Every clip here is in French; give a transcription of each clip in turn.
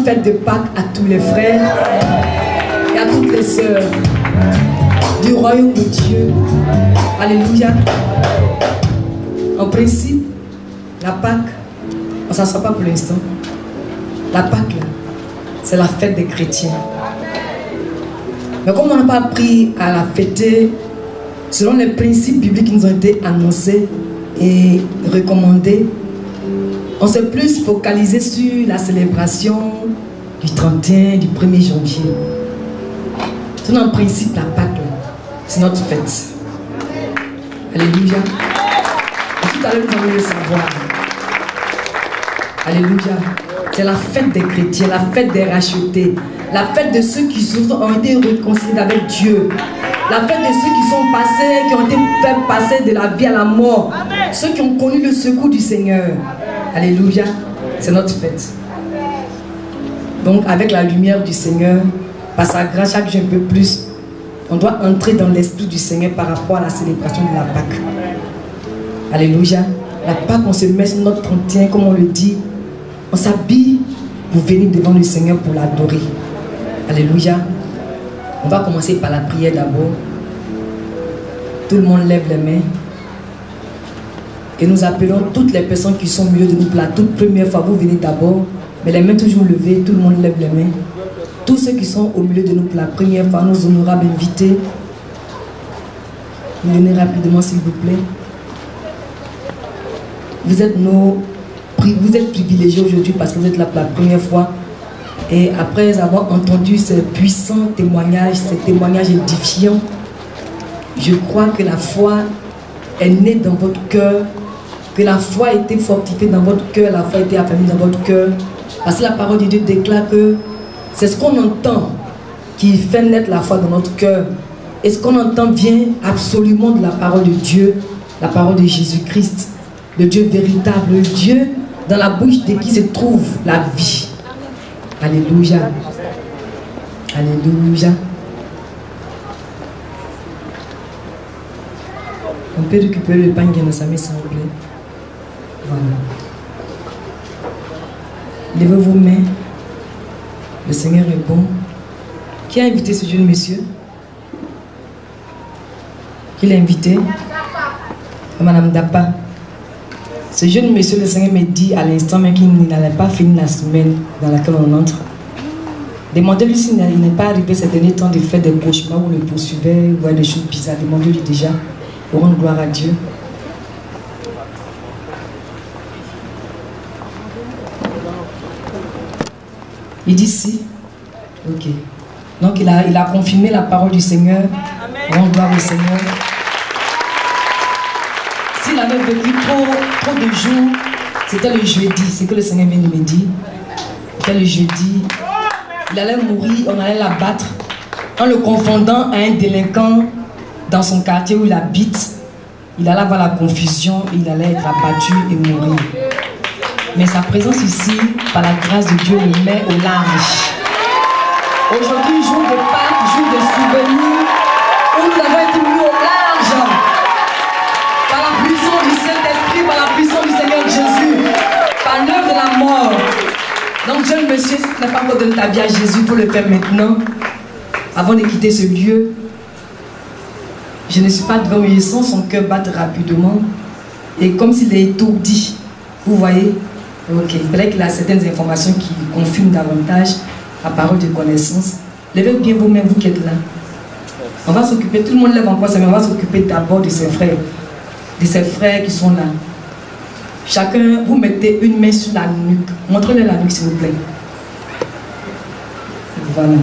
fête de Pâques à tous les frères et à toutes les sœurs du royaume de Dieu. Alléluia. En principe, la Pâques, on ne s'en sort pas pour l'instant. La Pâques, c'est la fête des chrétiens. Mais comme on n'a pas appris à la fêter selon les principes bibliques qui nous ont été annoncés et recommandés, on s'est plus focalisé sur la célébration du 31, du 1er janvier. C'est en principe la Pâques, c'est notre fête. Alléluia. Et tout à l'heure, nous allons le savoir. Alléluia. C'est la fête des chrétiens, la fête des rachetés, la fête de ceux qui ont été réconciliés avec Dieu, la fête de ceux qui sont passés, qui ont été fait passer de la vie à la mort, ceux qui ont connu le secours du Seigneur. Alléluia. C'est notre fête. Donc, avec la lumière du Seigneur, par sa grâce, chaque jour un peu plus, on doit entrer dans l'esprit du Seigneur par rapport à la célébration de la Pâque. Alléluia. La Pâque, on se met sur notre 31, comme on le dit. On s'habille pour venir devant le Seigneur pour l'adorer. Alléluia. On va commencer par la prière d'abord. Tout le monde lève les mains. Et nous appelons toutes les personnes qui sont au milieu de nous pour la toute première fois. Vous venez d'abord, mais les mains toujours levées, tout le monde lève les mains. Tous ceux qui sont au milieu de nous pour la première fois, nos honorables invités, venez rapidement s'il vous plaît. Vous êtes privilégiés aujourd'hui parce que vous êtes là pour la première fois. Et après avoir entendu ces puissants témoignages, ces témoignages édifiants, je crois que la foi est née dans votre cœur, que la foi a été fortifiée dans votre cœur, la foi a été affermie dans votre cœur. Parce que la parole de Dieu déclare que c'est ce qu'on entend qui fait naître la foi dans notre cœur. Et ce qu'on entend vient absolument de la parole de Dieu, la parole de Jésus-Christ, le Dieu véritable, le Dieu dans la bouche de qui se trouve la vie. Alléluia. Alléluia. On peut récupérer le pain qui est dans sa main, s'il vous plaît. Voilà. Levez vos mains. Le Seigneur est bon. Qui a invité ce jeune monsieur? Qui l'a invité? Madame Dapa. Ce jeune monsieur, le Seigneur me dit à l'instant même qu'il n'allait pas finir la semaine dans laquelle on entre. Demandez-lui s'il n'est pas arrivé ces derniers temps de faire des cauchemars où le poursuivait, voir des choses bizarres. Demandez-lui déjà, pour rendre gloire à Dieu. Il dit si. Ok. Donc il a confirmé la parole du Seigneur. Rendre gloire au Seigneur. S'il avait vécu trop de jours, c'était le jeudi, c'est que le Seigneur vient de me dire. C'était le jeudi. Il allait mourir, on allait l'abattre en le confondant à un délinquant dans son quartier où il habite. Il allait avoir la confusion, il allait être abattu et mourir. Mais sa présence ici, par la grâce de Dieu, le met au large. Aujourd'hui, jour de Pâques, jour de souvenirs, où nous avons été mis au large. Par la puissance du Saint-Esprit, par la puissance du Seigneur Jésus, par l'œuvre de la mort. Donc, jeune monsieur, si tu n'as pas encore donné ta vie à Jésus, il faut le faire maintenant, avant de quitter ce lieu. Je ne suis pas devant lui, sans son cœur battre rapidement, et comme s'il est étourdi. Vous voyez? Ok, il fallait qu'il a certaines informations qui confirment davantage la parole de connaissance. Levez bien vous-même, vous qui êtes là. On va s'occuper, tout le monde lève encore, mais on va s'occuper d'abord de ses frères qui sont là. Chacun, vous mettez une main sur la nuque. Montrez-le la nuque, s'il vous plaît. Voilà.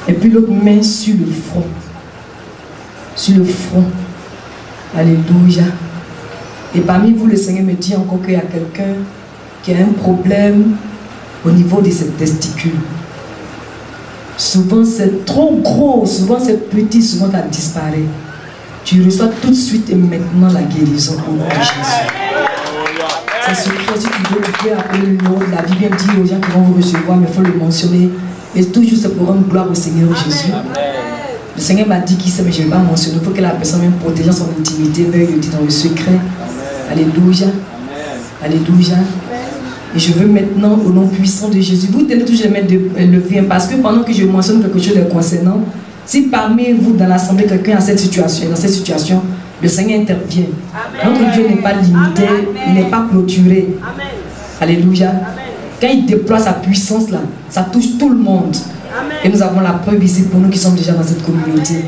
Et puis l'autre main sur le front. Sur le front. Alléluia. Et parmi vous, le Seigneur me dit encore qu'il y a quelqu'un qui a un problème au niveau de ses testicules. Souvent c'est trop gros, souvent c'est petit, souvent ça disparaît. Tu reçois tout de suite et maintenant la guérison au nom de Jésus. C'est ce que si tu veux, tu peux appeler le numéro de la vie, bien dire aux gens qui vont vous recevoir, mais il faut le mentionner. Et toujours c'est pour rendre gloire au Seigneur Jésus. Le Seigneur m'a dit qu'il sait, mais je ne vais pas mentionner. Il faut que la personne, même protégeant son intimité, veuille le dire dans le secret. Alléluia. Alléluia. Et je veux maintenant, au nom puissant de Jésus, vous tenez toujours les mains levées, parce que pendant que je mentionne quelque chose de concernant, si parmi vous dans l'assemblée quelqu'un a cette situation, dans cette situation, le Seigneur intervient. Amen. Notre Dieu n'est pas limité, amen. Il n'est pas clôturé. Amen. Alléluia. Amen. Quand il déploie sa puissance là, ça touche tout le monde. Amen. Et nous avons la preuve ici pour nous qui sommes déjà dans cette communauté. Amen.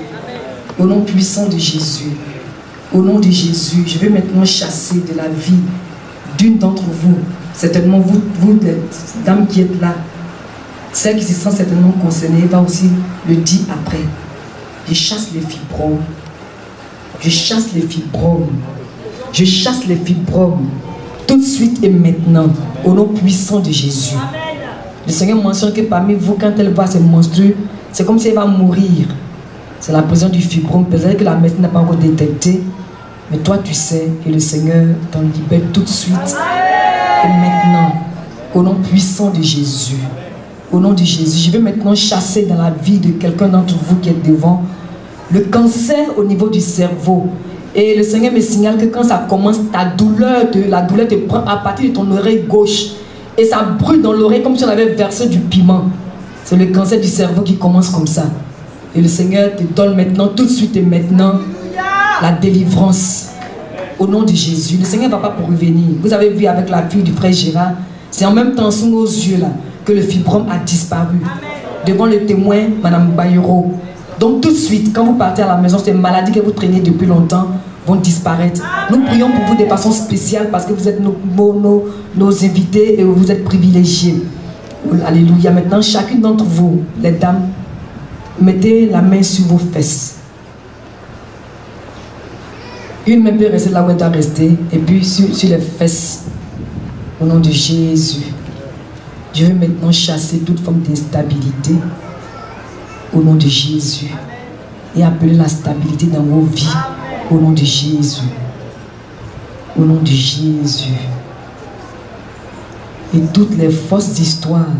Au nom puissant de Jésus, au nom de Jésus, je vais maintenant chasser de la vie d'une d'entre vous, certainement vous les dames qui êtes là, celle qui se sent certainement concernée va aussi le dire après. Je chasse les fibromes. Je chasse les fibromes. Je chasse les fibromes. Tout de suite et maintenant, au nom puissant de Jésus. Le Seigneur mentionne que parmi vous, quand elle voit ces monstrueux, c'est comme si elle va mourir. C'est la présence du fibrome. Peut-être que la médecine n'a pas encore détecté. Mais toi, tu sais que le Seigneur t'en libère tout de suite. Et maintenant, au nom puissant de Jésus. Au nom de Jésus, je vais maintenant chasser dans la vie de quelqu'un d'entre vous qui est devant le cancer au niveau du cerveau. Et le Seigneur me signale que quand ça commence, la douleur te prend à partir de ton oreille gauche. Et ça brûle dans l'oreille comme si on avait versé du piment. C'est le cancer du cerveau qui commence comme ça. Et le Seigneur te donne maintenant, tout de suite et maintenant, la délivrance. Au nom de Jésus. Le Seigneur ne va pas pour revenir. Vous avez vu avec la fille du frère Gérard, c'est en même temps sous nos yeux là que le fibrome a disparu. Devant le témoin, Madame Bayero. Donc tout de suite, quand vous partez à la maison, ces maladies que vous traînez depuis longtemps vont disparaître. Nous prions pour vous de façon spéciale parce que vous êtes nos invités et vous êtes privilégiés. Alléluia. Maintenant, chacune d'entre vous, les dames, mettez la main sur vos fesses. Une main peut rester là où elle doit rester et puis sur les fesses. Au nom de Jésus. Je veux maintenant chasser toute forme d'instabilité au nom de Jésus et appeler la stabilité dans vos vies au nom de Jésus. Au nom de Jésus. Et toutes les fausses histoires,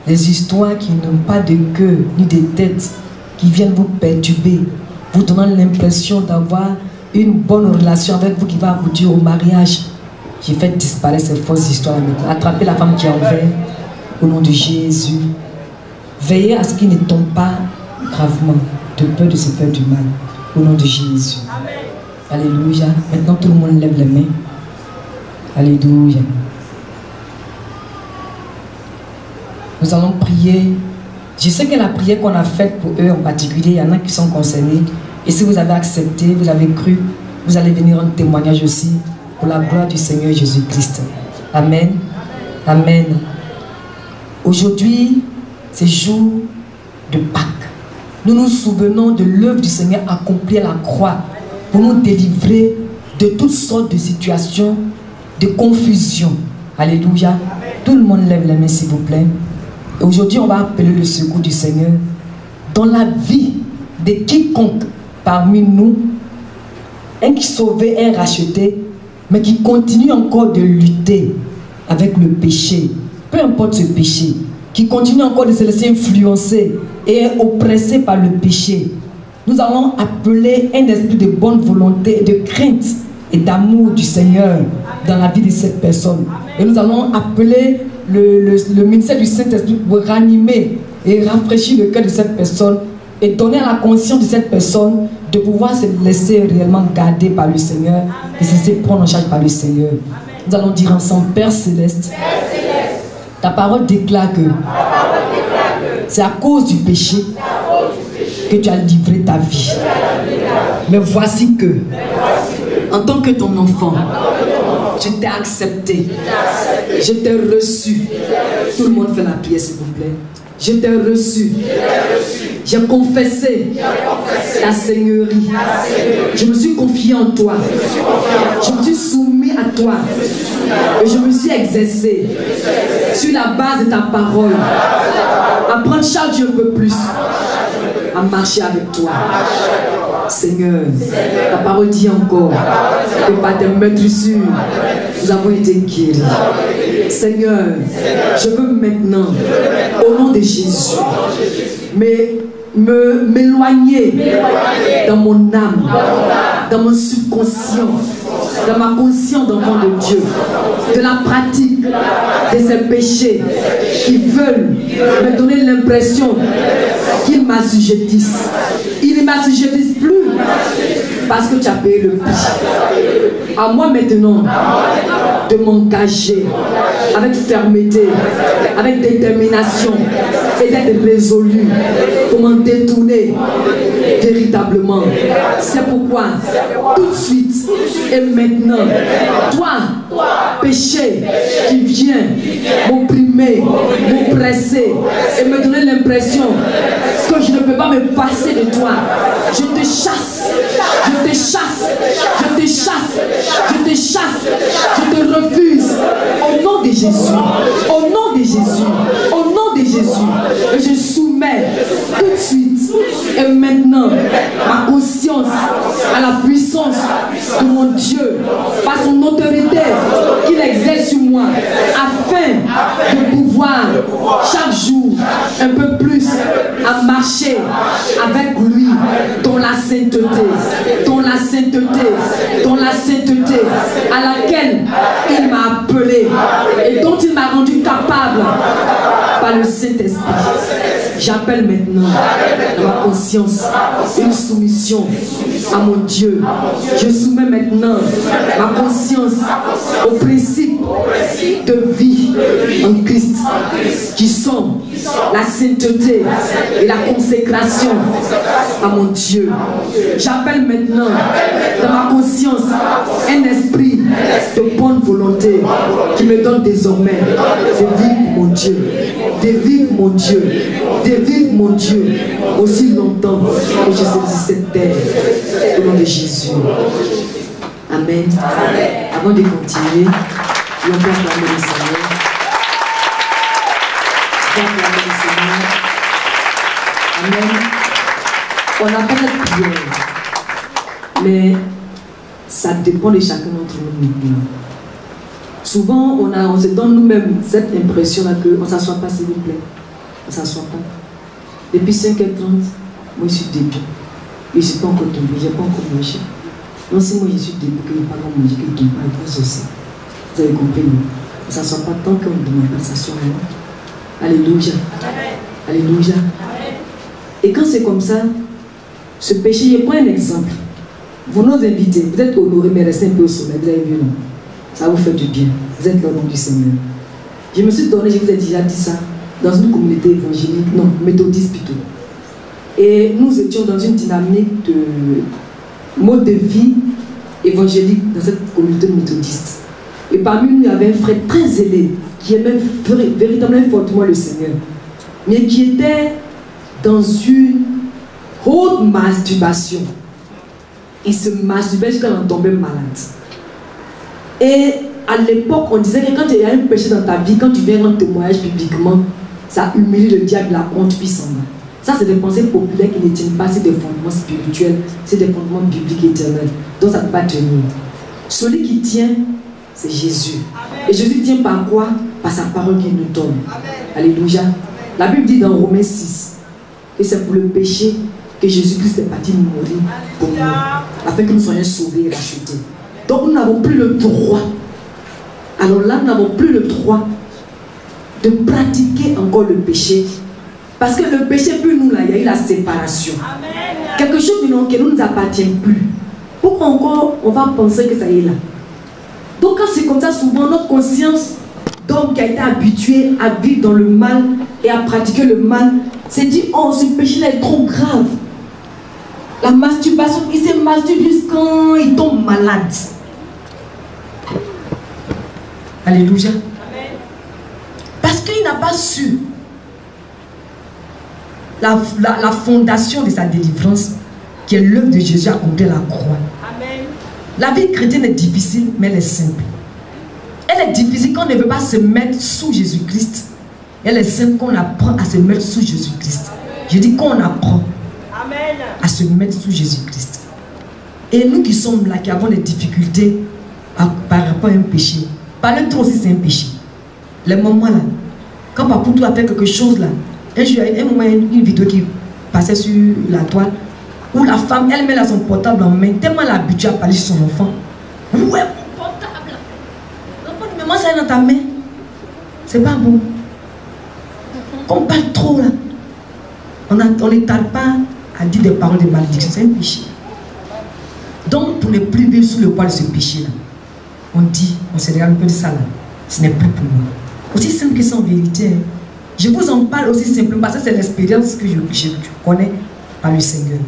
les histoires qui n'ont pas de queue ni de tête, qui viennent vous perturber, vous donnant l'impression d'avoir une bonne relation avec vous qui va aboutir au mariage. J'ai fait disparaître ces fausses histoires. Attrapez la femme qui est envers. Au nom de Jésus, veillez à ce qu'il ne tombe pas gravement de peur de se faire du mal. Au nom de Jésus. Amen. Alléluia. Maintenant, tout le monde lève les mains. Alléluia. Nous allons prier. Je sais que la prière qu'on a faite pour eux en particulier, il y en a qui sont concernés. Et si vous avez accepté, vous avez cru, vous allez venir en témoignage aussi pour la gloire du Seigneur Jésus-Christ. Amen. Amen. Aujourd'hui, c'est jour de Pâques. Nous nous souvenons de l'œuvre du Seigneur accomplie à la croix pour nous délivrer de toutes sortes de situations de confusion. Alléluia. Tout le monde lève les mains s'il vous plaît. Et aujourd'hui, on va appeler le secours du Seigneur dans la vie de quiconque parmi nous, un qui sauvé, un racheté, mais qui continue encore de lutter avec le péché. Peu importe ce péché, qui continue encore de se laisser influencer et est oppressé par le péché. Nous allons appeler un esprit de bonne volonté, de crainte et d'amour du Seigneur dans la vie de cette personne. Et nous allons appeler le ministère du Saint-Esprit pour ranimer et rafraîchir le cœur de cette personne et donner à la conscience de cette personne de pouvoir se laisser réellement garder par le Seigneur et se laisser prendre en charge par le Seigneur. Nous allons dire ensemble, Père Céleste, ta parole déclare que c'est à cause du péché que tu as livré ta vie. Mais voici que, en tant que ton enfant, je t'ai accepté, je t'ai reçu. Tout le monde fait la prière s'il vous plaît. Je t'ai reçu. J'ai confessé ta seigneurie. Je me suis confié en toi. Je me suis soumis à toi. Et je me suis exercé sur la base de ta parole. À prendre chaque jour un peu plus. À marcher avec toi. Seigneur, ta parole dit encore que par tes meurtrissures, nous avons été guéris. Seigneur, je veux maintenant, au nom de Jésus, m'éloigner dans mon âme, dans mon subconscient, dans ma conscience d'enfant de Dieu, de la pratique de ces péchés qui veulent me donner l'impression qu'ils m'assujettissent. Ils ne m'assujettissent plus parce que tu as payé le prix. À moi maintenant de m'engager avec fermeté, avec détermination et d'être résolu pour m'en détourner véritablement. C'est pourquoi tout de suite et maintenant, toi, péché qui vient m'opprimer, m'oppresser et me donner l'impression que je ne peux pas me passer de toi, je te chasse, je te chasse, je te chasse, je te chasse, je te refuse au nom de Jésus, au nom de Jésus, au nom de Jésus. Et je soumets tout de suite et maintenant ma conscience à la puissance de mon Dieu par son autorité qu'il exerce sur moi afin de pouvoir chaque jour un peu plus à marcher avec lui dans la sainteté, dans la sainteté, dans la sainteté à laquelle il m'a appelé et dont il m'a rendu capable par le Saint-Esprit. J'appelle maintenant dans ma conscience une soumission à mon Dieu. Je soumets maintenant ma conscience aux principes de vie en Christ qui sont la sainteté et la consécration à mon Dieu. J'appelle maintenant dans ma conscience un esprit de bonne volonté qui me donne désormais de vivre mon Dieu, de vivre mon Dieu, de vivre mon Dieu aussi longtemps que je saisis cette terre au nom de Jésus. Amen. Avant de continuer, je vais acclamer le Seigneur. Je vais acclamer le Seigneur. Amen. On n'a pas cette prière, mais ça dépend de chacun d'entre nous maintenant. Souvent, on se donne nous-mêmes cette impression-là qu'on ne s'assoit pas, s'il vous plaît. On ne s'assoit pas. Depuis 5h30, moi je suis debout. Je ne suis pas encore tombé, je n'ai pas encore mangé. Non, si moi je suis debout, que je n'ai pas encore mangé, que je ne tombe pas, vous aussi. Vous avez compris, non? On ne s'assoit pas tant qu'on ne demande pas de s'asseoir. Alléluia. Alléluia. Et quand c'est comme ça, ce péché, je prends un exemple. Vous nous invitez, vous êtes honorés, mais restez un peu au soleil, vous avez vu, non? Ça vous fait du bien. Vous êtes là au nom du Seigneur. Je me suis donné, je vous ai déjà dit ça, dans une communauté évangélique, non, méthodiste plutôt. Et nous étions dans une dynamique de mode de vie évangélique dans cette communauté méthodiste. Et parmi nous, il y avait un frère très zélé qui aimait véritablement fortement le Seigneur, mais qui était dans une haute masturbation. Il se masturbait jusqu'à en tomber malade. Et à l'époque, on disait que quand il y a un péché dans ta vie, quand tu viens rendre témoignage publiquement, ça humilie le diable, la honte, puis s'en va. Ça, c'est des pensées populaires qui ne tiennent pas, c'est des fondements spirituels, c'est des fondements bibliques éternels. Donc ça ne peut pas tenir. Celui qui tient, c'est Jésus. Amen. Et Jésus tient par quoi? Par sa parole qu'il nous donne. Amen. Alléluia. La Bible dit dans Romains 6 que c'est pour le péché que Jésus-Christ est parti mourir pour nous, afin que nous soyons sauvés et rachetés. Donc nous n'avons plus le droit. Alors là, nous n'avons plus le droit de pratiquer encore le péché. Parce que le péché, plus nous, là, il y a eu la séparation. Amen. Quelque chose qui ne nous appartient plus. Pourquoi encore on va penser que ça y est là? Donc quand c'est comme ça, souvent notre conscience d'homme qui a été habitué à vivre dans le mal et à pratiquer le mal, s'est dit, oh, ce péché-là est trop grave. La masturbation, il se masturbe jusqu'à il tombe malade. Alléluia. Amen. Parce qu'il n'a pas su la fondation de sa délivrance, qui est l'œuvre de Jésus accomplie à la croix. Amen. La vie chrétienne est difficile, mais elle est simple. Elle est difficile quand on ne veut pas se mettre sous Jésus-Christ. Elle est simple quand on apprend à se mettre sous Jésus-Christ. Je dis quand on apprend à se mettre sous Jésus-Christ. Et nous qui sommes là, qui avons des difficultés par rapport à un péché, parler trop aussi c'est un péché. Les moments là, quand Papoutou a fait quelque chose là, un jour, un moment, une vidéo qui passait sur la toile, où la femme, elle met là son portable en main, tellement elle est habituée à parler sur son enfant, Ouais, mon portable. Mais moi, ça est dans ta main. C'est pas bon. Quand on parle trop là, on n'étale pas à dire des paroles de malédiction. C'est un péché. Donc, pour ne plus vivre sous le poids de ce péché-là, on dit, on se regarde un peu de ça là. Ce n'est plus pour moi. Aussi simple que ça en vérité. Hein. Je vous en parle aussi simplement parce que c'est l'expérience que je connais par le Seigneur.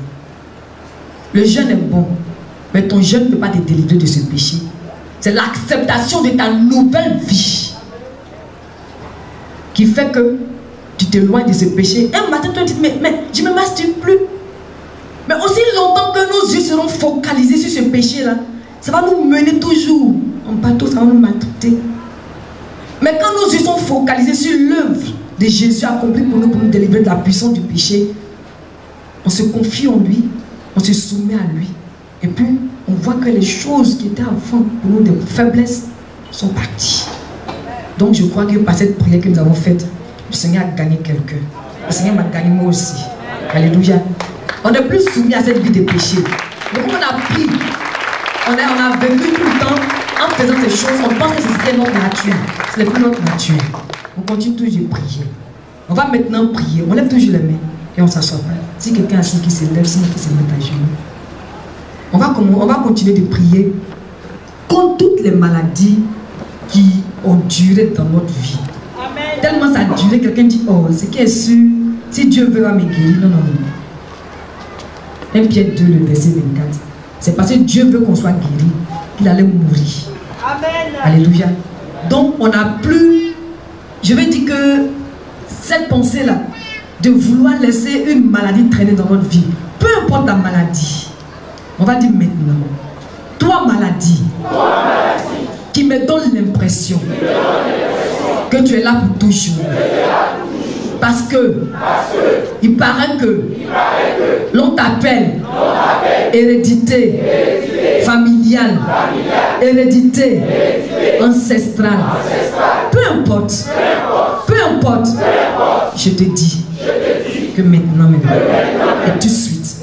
Le jeûne est bon, mais ton jeûne ne peut pas te délivrer de ce péché. C'est l'acceptation de ta nouvelle vie qui fait que tu t'éloignes de ce péché. Un matin, tu te dis, mais je ne me masturbe plus. Mais aussi longtemps que nos yeux seront focalisés sur ce péché-là, ça va nous mener toujours en bateau, ça va nous maltraiter. Mais quand nos yeux sont focalisés sur l'œuvre de Jésus accomplie pour nous délivrer de la puissance du péché, on se confie en lui, on se soumet à lui. Et puis, on voit que les choses qui étaient avant pour nous des faiblesses sont parties. Donc, je crois que par cette prière que nous avons faite, le Seigneur a gagné quelqu'un. Le Seigneur m'a gagné moi aussi. Alléluia. On n'est plus soumis à cette vie de péché. Donc, on a pris, on a vécu tout le temps en faisant ces choses. On pense que c'était notre nature. Ce n'est plus notre nature. On continue toujours de prier. On va maintenant prier. On lève toujours les mains et on ne s'assoit pas. Si quelqu'un assis qui se lève, sinon qui se met à genoux. On va continuer de prier contre toutes les maladies qui ont duré dans notre vie. Amen. Tellement ça a duré, quelqu'un dit, oh, c'est qui est sûr, si Dieu veut me guérir. Non, non, non. 1 Pierre 2, le verset 24. C'est parce que Dieu veut qu'on soit guéri qu'il allait mourir. Amen. Alléluia. Donc, on n'a plus, je vais dire que cette pensée-là, de vouloir laisser une maladie traîner dans notre vie, peu importe la maladie, on va dire maintenant, toi maladie, qui me donne l'impression que tu es là pour toujours. Parce que il paraît que l'on t'appelle hérédité familiale, hérédité ancestrale. Peu importe, je te dis que maintenant, et tout de suite,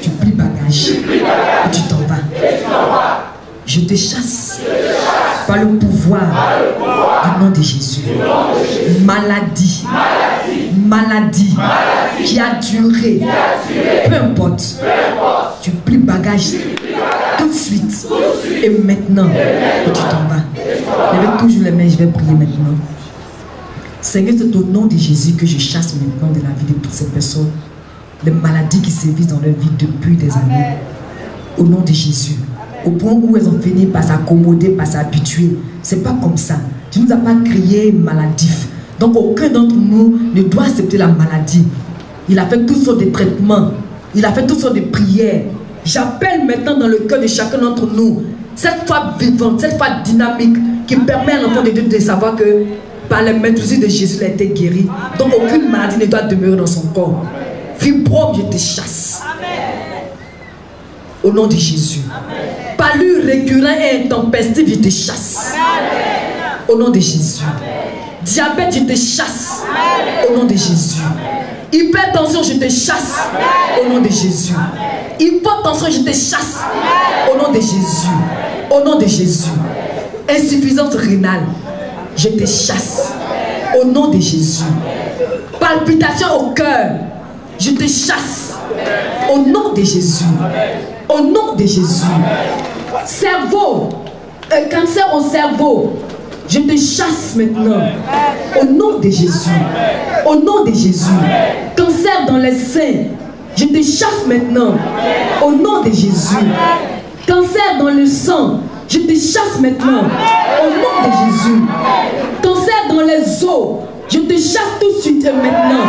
tu plies bagage et tu t'en vas. Je te chasse par le pouvoir du nom de Jésus. Maladie qui a duré, peu importe, tu plies bagage tout de suite et maintenant et tu t'en vas. Je vais toujours les mains, je vais prier maintenant. Seigneur, c'est au nom de Jésus que je chasse maintenant de la vie de toutes ces personnes, les maladies qui sévissent dans leur vie depuis des années. Au nom de Jésus. Au point où elles ont fini par s'accommoder, par s'habituer. C'est pas comme ça. Tu ne nous as pas créé maladif. Donc aucun d'entre nous ne doit accepter la maladie. Il a fait toutes sortes de traitements. Il a fait toutes sortes de prières. J'appelle maintenant dans le cœur de chacun d'entre nous cette foi vivante, cette foi dynamique qui permet à l'enfant de Dieu de savoir que par les maîtrises de Jésus, il a été guéri. Donc aucune maladie ne doit demeurer dans son corps. Fibrome, je te chasse. Au nom de Jésus. Palus récurrent et intempestif, je te chasse. Au nom de Jésus. Diabète, je te chasse. Au nom de Jésus. Hypertension, je te chasse. Au nom de Jésus. Hypotension, je te chasse. Au nom de Jésus. Au nom de Jésus. Insuffisance rénale, je te chasse. Au nom de Jésus. Palpitation au cœur, je te chasse. Au nom de Jésus. Au nom de Jésus. Cerveau, cancer au cerveau, je te chasse maintenant. Au nom de Jésus. Au nom de Jésus. Cancer dans les seins, je te chasse maintenant. Au nom de Jésus. Cancer dans le sang, je te chasse maintenant. Au nom de Jésus. Cancer dans les os, je te chasse tout de suite et maintenant.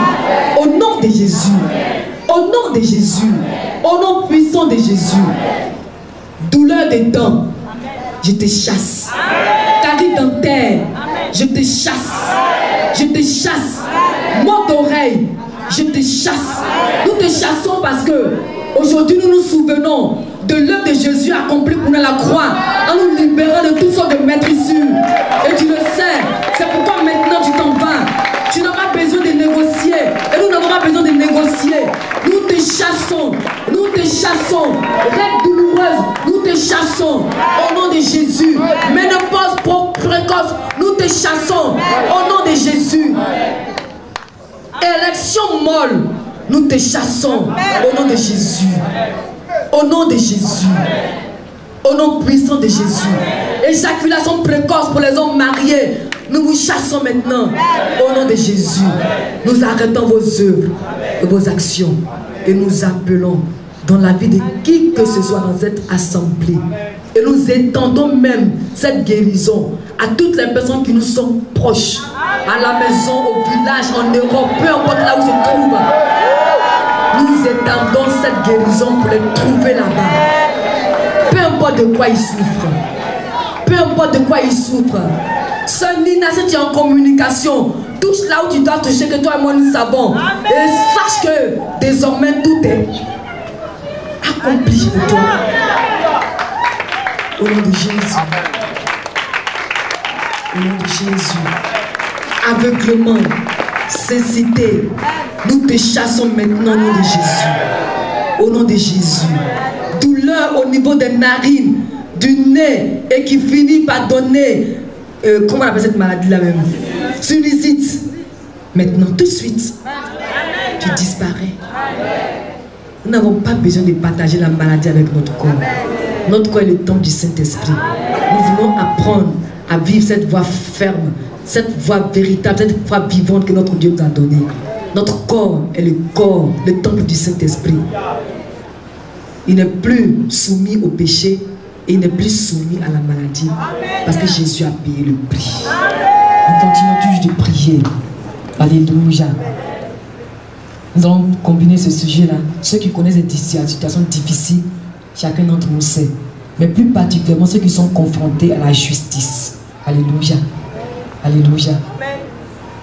Au nom de Jésus. Au nom de Jésus. Au nom puissant de Jésus. Douleur des dents, je te chasse. Carie dentaire, je te chasse. Je te chasse. Mort d'oreille, je te chasse. Nous te chassons parce que aujourd'hui nous nous souvenons de l'œuvre de Jésus accomplie pour nous à la croix, en nous libérant de toutes sortes de maîtrisures. Et tu le sais, c'est pourquoi maintenant tu t'en vas. Tu n'as pas besoin de négocier. Et nous n'avons pas besoin de négocier. Nous te chassons. Nous te chassons. Règle douloureuse, nous te chassons. chassons au nom de Jésus. Ménopause précoce, nous te chassons au nom de Jésus. Élection molle, nous te chassons au nom de Jésus. Au nom de Jésus. Au nom puissant de Jésus. Éjaculation précoce pour les hommes mariés, nous vous chassons maintenant au nom de Jésus. Nous arrêtons vos œuvres et vos actions et nous appelons dans la vie de qui que ce soit dans cette assemblée. Et nous étendons même cette guérison à toutes les personnes qui nous sont proches, à la maison, au village, en Europe, peu importe là où ils se trouvent. Nous étendons cette guérison pour les trouver là-bas. Peu importe de quoi ils souffrent. Peu importe de quoi ils souffrent. Sœur Nina, si tu es en communication, touche là où tu dois toucher, que toi et moi nous savons. Et sache que désormais tout est accompli pour toi. Au nom de Jésus. Au nom de Jésus. Aveuglement, cécité, nous te chassons maintenant au nom de Jésus. Au nom de Jésus. Douleur au niveau des narines, du nez, et qui finit par donner, comment on appelle cette maladie-là même? Sinusite. Maintenant, tout de suite, tu disparais. Nous n'avons pas besoin de partager la maladie avec notre corps. Notre corps est le temple du Saint-Esprit. Nous voulons apprendre à vivre cette voie ferme, cette voie véritable, cette voie vivante que notre Dieu nous a donnée. Notre corps est le corps, le temple du Saint-Esprit. Il n'est plus soumis au péché et il n'est plus soumis à la maladie parce que Jésus a payé le prix. Nous continuons toujours de prier. Alléluia. Nous allons combiner ce sujet-là. Ceux qui connaissent des situations difficiles, chacun d'entre nous sait. Mais plus particulièrement ceux qui sont confrontés à la justice. Alléluia. Alléluia.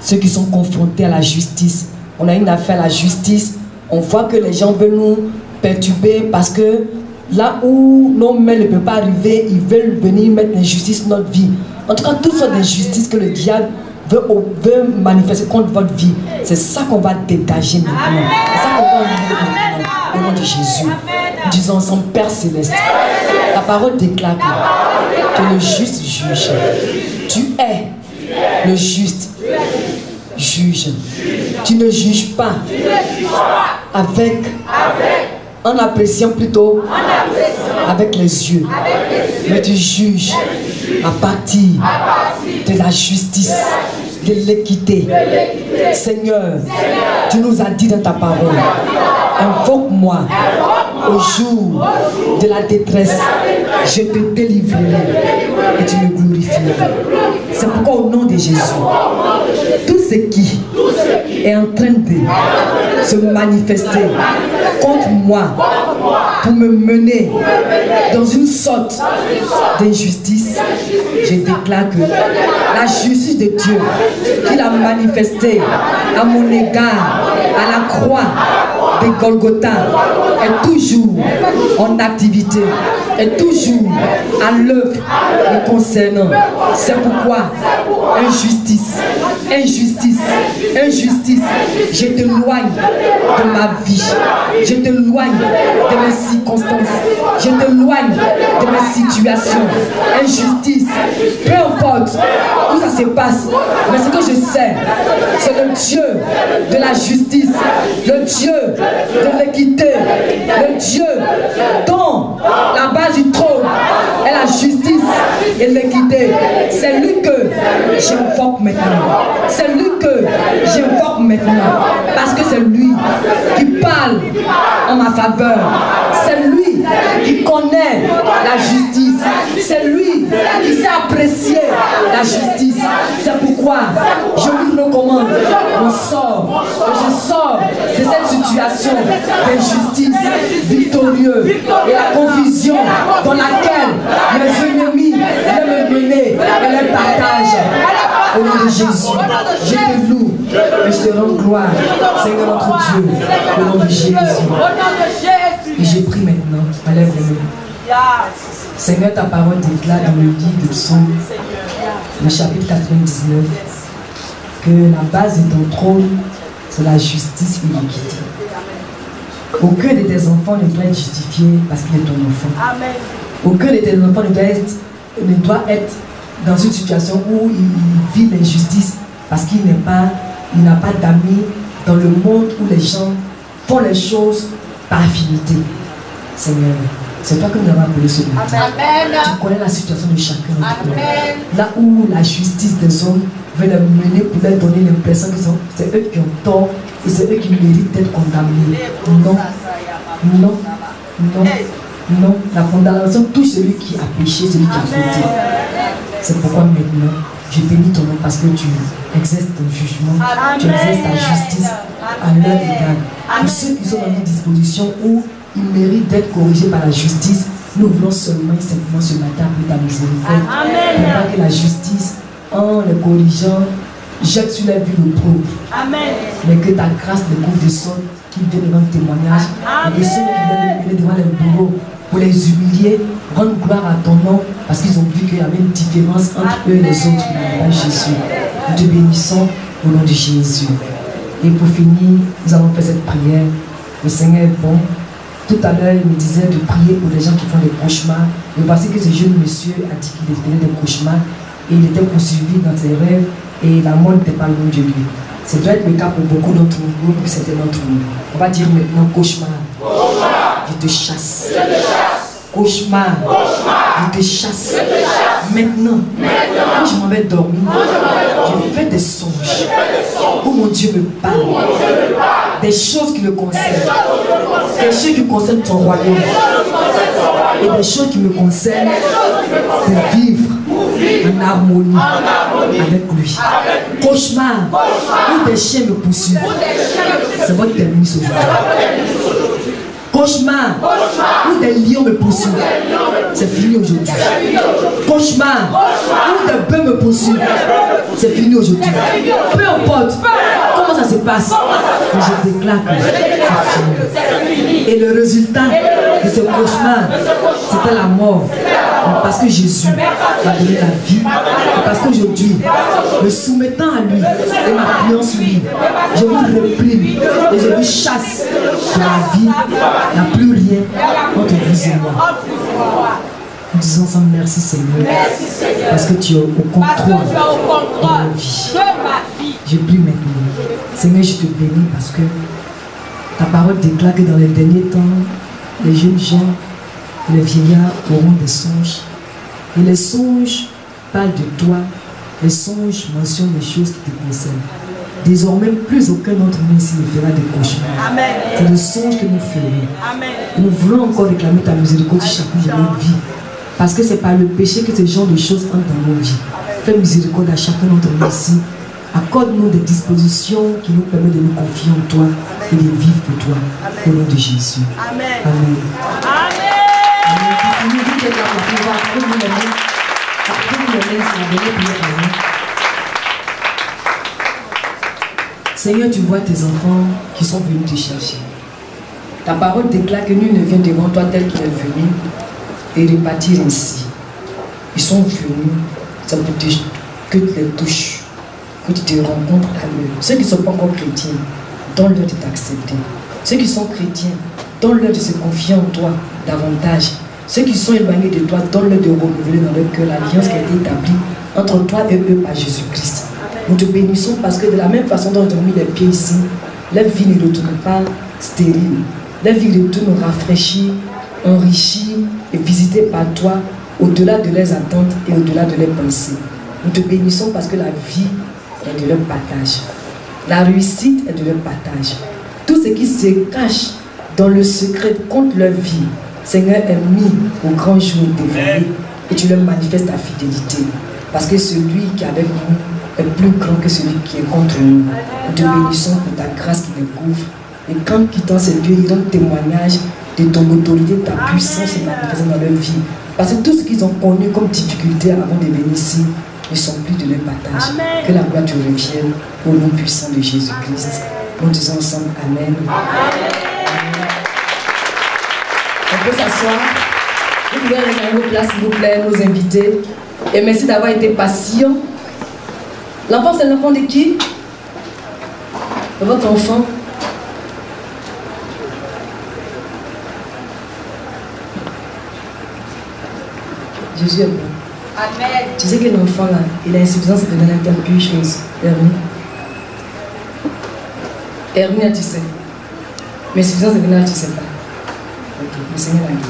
Ceux qui sont confrontés à la justice. On a une affaire à la justice. On voit que les gens veulent nous perturber parce que là où nos mains ne peuvent pas arriver, ils veulent venir mettre l'injustice dans notre vie. En tout cas, toutes sortes d'injustices que le diable veut manifester contre votre vie. C'est ça qu'on va dégager maintenant. C'est ça qu'on va enlever maintenant. Au nom de Jésus. Disons ensemble, Père Céleste, ta parole déclare que le juste juge. Tu es le juste juge. Tu ne juges pas en appréciant plutôt avec les yeux, mais tu juges à partir de la justice, de l'équité. Seigneur, tu nous as dit dans ta parole, invoque-moi au jour de la détresse, je te délivrerai et tu me glorifieras. C'est pourquoi au nom de Jésus, tout ce qui est en train de se manifester contre moi pour me mener dans une sorte d'injustice, je déclare que la justice de Dieu qu'il a manifestée à mon égard à la croix de Golgotha est toujours en activité, est toujours à l'œuvre me concernant. C'est pourquoi injustice, injustice, injustice, je t'éloigne de ma vie, je t'éloigne de mes circonstances, je t'éloigne de mes situations. Injustice, peu importe où ça se passe, mais ce que je sais, c'est le Dieu de la justice, le Dieu de l'équité, le Dieu dont la base du trône est la justice et l'équité. C'est lui que j'invoque maintenant. C'est lui que j'invoque maintenant. Parce que c'est lui qui parle en ma faveur. C'est lui qui connaît la justice. C'est lui qui sait apprécier la justice. C'est pourquoi je lui recommande qu'on sort, que je sors de cette situation d'injustice victorieuse et la confusion dans laquelle mes ennemis veulent me mener et les partagent. Au nom de Jésus, je te loue et je te rends gloire, Seigneur notre Dieu, au nom de Jésus. Et je prie maintenant, enlève les mains. Seigneur, ta parole déclare dans le livre de Psaume, le chapitre 99, que la base de ton trône, c'est la justice et l'équité. Aucun de tes enfants ne doit être justifié parce qu'il est ton enfant. Aucun de tes enfants ne doit être dans une situation où il vit l'injustice parce qu'il n'a pas d'amis dans le monde où les gens font les choses par affinité. Seigneur, c'est toi que nous avons appelé ce matin. Tu connais la situation de chacun d'entre nous. Là où la justice des hommes veut les mener pour leur donner l'impression que c'est eux qui ont tort et c'est eux qui méritent d'être condamnés. Non, non, non, non. La condamnation touche celui qui a péché, celui qui a fauté. C'est pourquoi maintenant, je bénis ton nom parce que tu exerces ton jugement, tu exerces ta justice à leur égard. Pour ceux qui sont dans une disposition où ils méritent d'être corrigés par la justice, nous voulons seulement et simplement ce matin appeler ta miséricorde. Pour pas que la justice, en les corrigeant, jette sur leur vie le propre. Mais que ta grâce les couvre de sorte qu'ils viennent devant le témoignage. Et que ceux qui viennent devant les bureaux pour les humilier, rendre gloire à ton nom parce qu'ils ont vu qu'il y avait une différence entre eux et les autres dans le nom de Jésus. Nous te bénissons au nom de Jésus. Et pour finir, nous allons faire cette prière. Le Seigneur est bon. Tout à l'heure, il me disait de prier pour les gens qui font des cauchemars. Et voici que ce jeune monsieur a dit qu'il faisait des cauchemars et il était poursuivi dans ses rêves et la mort n'était pas loin de lui. Ça doit être le cas pour beaucoup d'entre nous, pour certains d'entre nous. On va dire maintenant cauchemar. Je te chasse. Cauchemar. Je te chasse. Maintenant, quand je m'en vais dormir, je fais des songes où mon Dieu me parle. Des choses qui me concernent. Des choses qui concernent ton royaume. Et des choses qui me concernent de vivre en harmonie avec lui. Cauchemar où des chiens me poursuivent. C'est votre terminé aujourd'hui. Cauchemar où des lions me poursuivent. C'est fini aujourd'hui. Cauchemar où des bœufs me poursuivent. C'est fini aujourd'hui. Peu importe comment ça se passe, mais je déclare que c'est fini. Et le résultat de ce cauchemar, c'était la mort. Parce que Jésus m'a donné la vie. Et parce qu'aujourd'hui, me soumettant à lui et m'appuyant sur lui, je vous réprime et je vous chasse de la vie. Il n'y a plus rien entre vous et moi. Nous disons ensemble merci Seigneur. Parce que tu es au contrôle de ma vie. Je prie maintenant. Seigneur, je te bénis parce que ta parole déclare que dans les derniers temps, les jeunes gens, les vieillards auront des songes. Et les songes parlent de toi. Les songes mentionnent des choses qui te concernent. Désormais, plus aucun d'entre nous ici ne fera des cauchemars. C'est le songe que nous ferons. Et nous voulons encore réclamer ta miséricorde sur chacune de nos vies. Parce que c'est par le péché que ce genre de choses entrent dans nos vies. Fais miséricorde à chacun d'entre nous ici. Accorde-nous des dispositions qui nous permettent de nous confier en toi et de vivre pour toi. Au nom de Jésus. Amen. Amen. Seigneur, tu vois tes enfants qui sont venus te chercher. Ta parole déclare que nul ne vient devant toi tel qu'il est venu et repartir ainsi. Ils sont venus, ça pour que tu les touches, que tu te rencontres à eux. Ceux qui ne sont pas encore chrétiens, donne-leur de t'accepter. Ceux qui sont chrétiens, donne-leur de se confier en toi davantage. Ceux qui sont éloignés de toi, donne-leur de renouveler dans leur cœur l'alliance qui a été établie entre toi et eux par Jésus-Christ. Nous te bénissons parce que de la même façon dont ils ont mis les pieds ici, leur vie ne retourne pas stérile. Leur vie retourne rafraîchie, enrichie et visitée par toi au-delà de leurs attentes et au-delà de leurs pensées. Nous te bénissons parce que la vie est de leur partage. La réussite est de leur partage. Tout ce qui se cache dans le secret contre leur vie, Seigneur, est mis au grand jour dévoilé et tu leur manifestes ta fidélité. Parce que celui qui est avec nous est plus grand que celui qui est contre nous. Nous te bénissons pour ta grâce qui les couvre. Et quand quittant ces lieux, ils rendent témoignage de ton autorité, de ta puissance et manifestée dans leur vie. Parce que tout ce qu'ils ont connu comme difficulté avant de venir ici ne sont plus de leur partage. Amen. Que la gloire te revienne au nom puissant de Jésus-Christ. Nous disons ensemble Amen. Amen. On peut s'asseoir. Vous pouvez rejoindre vos places, s'il vous plaît, nos invités. Et merci d'avoir été patient. L'enfant, c'est l'enfant de qui? De votre enfant. Jésus est bon. Amen. Tu sais que l'enfant là, il a insuffisance rénale interne, puis chose. Hermine, tu sais. Mais insuffisance rénale, tu sais pas. Ok, le Seigneur l'a dit.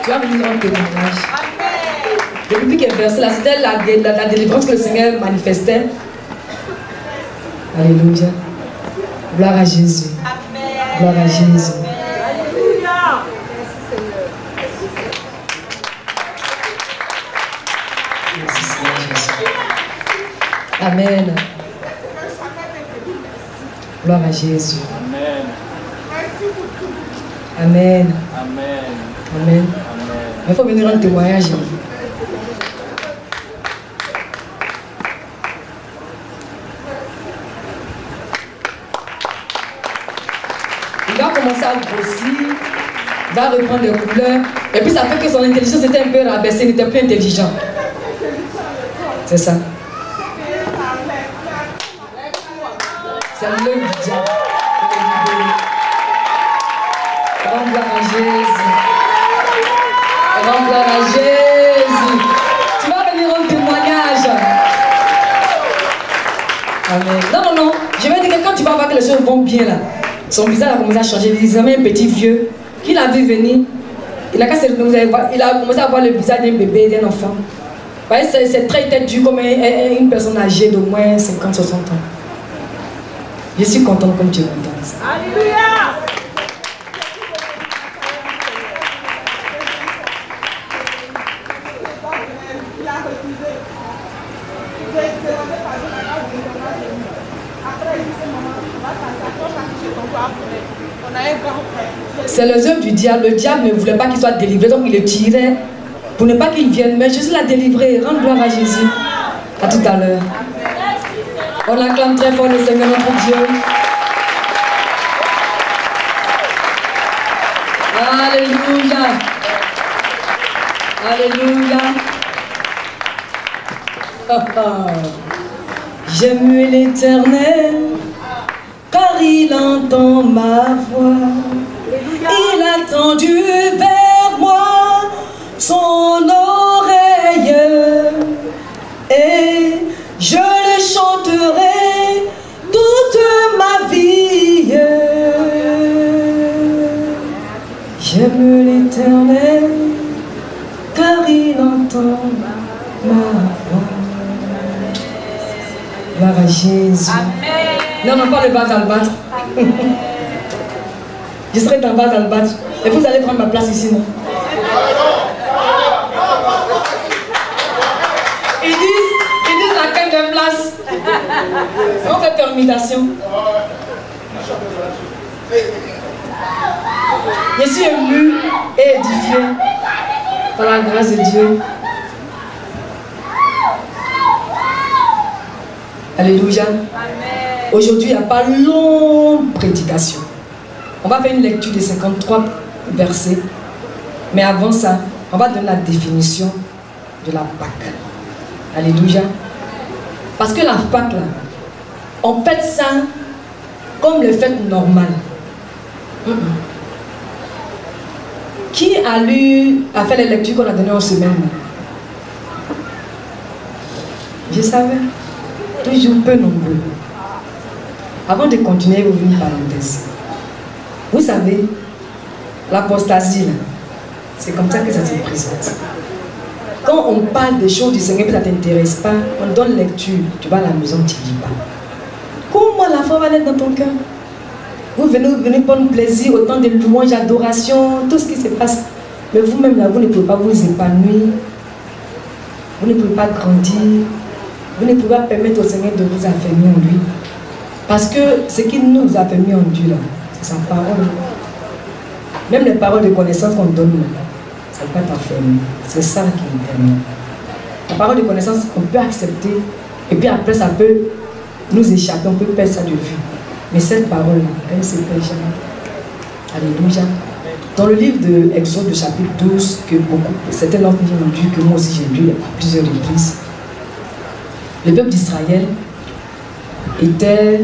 Tu vas venir rendre témoignage. Depuis qu'il est versé là, c'était la délivrance que le Seigneur manifestait. Alléluia. Gloire à Jésus. Gloire à Jésus. Merci Seigneur Jésus. Amen. Gloire à Jésus. Amen. Amen. Il faut venir rendre témoignage. Il va commencer à grossir, il va reprendre des couleurs, et puis ça fait que son intelligence était un peu rabaissée, il n'était plus intelligent. C'est ça. C'est l'œuvre du diable. Rends gloire à Jésus. Rends gloire à Jésus. Tu vas venir rendre témoignage. Amen. Non, non, non. Je vais dire que quand tu vas voir que les choses vont bien là, son visage a commencé à changer. Il disait, un petit vieux qui l'a vu venir. Il a commencé à voir le visage d'un bébé, d'un enfant. Vous voyez, ses traits étaient durs comme une personne âgée d'au moins 50, 60 ans. Je suis contente comme tu es contente. Alléluia! C'est les œuvres du diable. Le diable ne voulait pas qu'il soit délivré, donc il le tirait pour ne pas qu'il vienne. Mais Jésus l'a délivré. Rends gloire à Jésus. À tout à l'heure. On acclame très fort le Seigneur notre Dieu. Alléluia. Alléluia. J'aime l'Éternel, car il entend ma voix. Il a tendu vers moi son oreille, et je le chanterai toute ma vie. J'aime l'Éternel, car il entend ma voix. Gloire à Jésus. Amen. Non, non, pas le bas à le battre. Je serai dans le bas à le battre. Et vous allez prendre ma place ici, non? Ils disent la quinte de place. On fait permutation. Je suis ému et édifié par la grâce de Dieu. Alléluia. Aujourd'hui, il n'y a pas longue prédication. On va faire une lecture de 53 versets. Mais avant ça, on va donner la définition de la Pâque. Alléluia. Parce que la Pâque, là, on fait ça comme le fait normal. Qui a fait les lectures qu'on a données en semaine? Je savais. Toujours peu nombreux. Avant de continuer, vous une parenthèse. Vous savez, l'apostasie, c'est comme ça que ça se présente. Quand on parle des choses du Seigneur et que ça ne t'intéresse pas, on donne lecture, tu vas à la maison, tu ne dis pas. Comment la foi va être dans ton cœur? Vous venez prendre plaisir, autant de louanges, d'adoration, tout ce qui se passe. Mais vous-même là, vous ne pouvez pas vous épanouir. Vous ne pouvez pas grandir. Vous ne pouvez pas permettre au Seigneur de vous affermir en lui. Parce que ce qui nous affermit en Dieu, là, c'est sa parole. Même les paroles de connaissance qu'on donne, ça ne peut pas t'affermir. C'est ça qui nous permet. La parole de connaissance, on peut accepter. Et puis après, ça peut nous échapper. On peut perdre ça de vue. Mais cette parole-là, elle ne se perd jamais. Alléluia. Dans le livre de Exode, chapitre 12, que certains d'entre nous ont lu, que moi aussi j'ai lu à plusieurs reprises, le peuple d'Israël étaient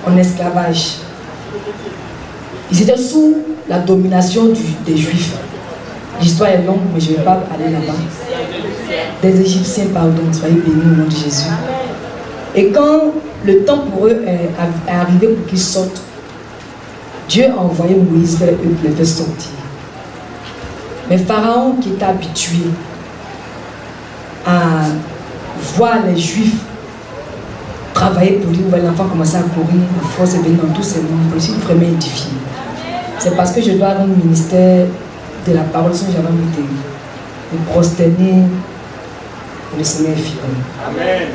en esclavage. Ils étaient sous la domination des Juifs. L'histoire est longue, mais je ne vais pas aller là-bas. Des Égyptiens, pardon, soyez bénis au nom de Jésus. Et quand le temps pour eux est arrivé pour qu'ils sortent, Dieu a envoyé Moïse vers eux pour les faire sortir. Mais Pharaon, qui était habitué à voir les Juifs travailler pour lui, où l'enfant commençait à courir, la force est venue dans tous ces mondes, pour aussi vraiment édifié. C'est parce que je dois rendre le ministère de la parole, sinon j'avais envie de prosterner pour le Seigneur fidèle. Amen.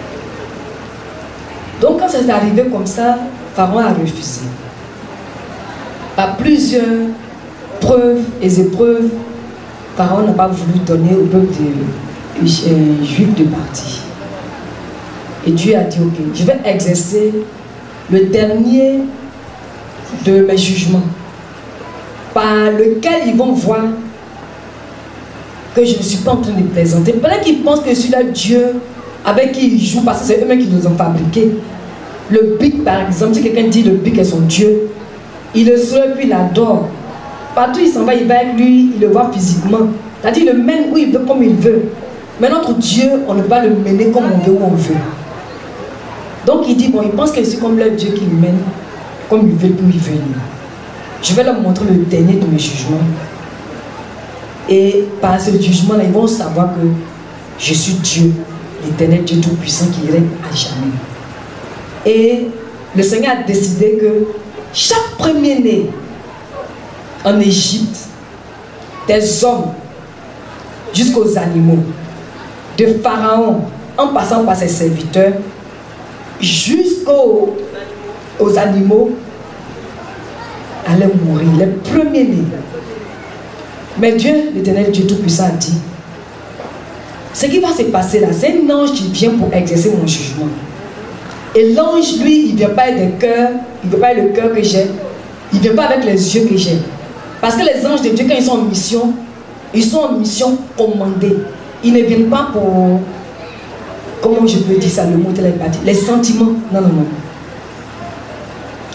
Donc quand c'est arrivé comme ça, Pharaon a refusé. Par plusieurs preuves et épreuves, Pharaon n'a pas voulu donner au peuple juif de partir. Et Dieu a dit, ok, je vais exercer le dernier de mes jugements, par lequel ils vont voir que je ne suis pas en train de plaisanter. Peut-être qu'ils pensent que je suis là Dieu avec qui ils jouent, parce que c'est eux-mêmes qui nous ont fabriqués. Le bic, par exemple, si quelqu'un dit le bic est son Dieu, il le soulève puis il l'adore. Partout il s'en va, il va avec lui, il le voit physiquement. C'est-à-dire il le mène où il veut, comme il veut. Mais notre Dieu, on ne peut pas le mener comme on veut, où on veut. Donc il dit, bon, il pense que je suis comme le Dieu qui le mène, comme il veut, où il veut. Je vais leur montrer le dernier de mes jugements. Et par ce jugement-là, ils vont savoir que je suis Dieu, l'éternel Dieu Tout-Puissant qui règne à jamais. Et le Seigneur a décidé que chaque premier-né en Égypte, des hommes jusqu'aux animaux, de Pharaon, en passant par ses serviteurs, jusqu'aux animaux, allaient mourir, les premiers-nés. Mais Dieu, l'éternel Dieu Tout-Puissant, a dit, ce qui va se passer là, c'est un ange qui vient pour exercer mon jugement. Et l'ange, lui, il ne vient pas avec des cœurs, il ne vient pas avec le cœur que j'ai, il ne vient pas avec les yeux que j'ai. Parce que les anges de Dieu, quand ils sont en mission, ils sont en mission commandée. Ils ne viennent pas pour, comment je peux dire ça, le mot télépathie, les sentiments. Non, non, non.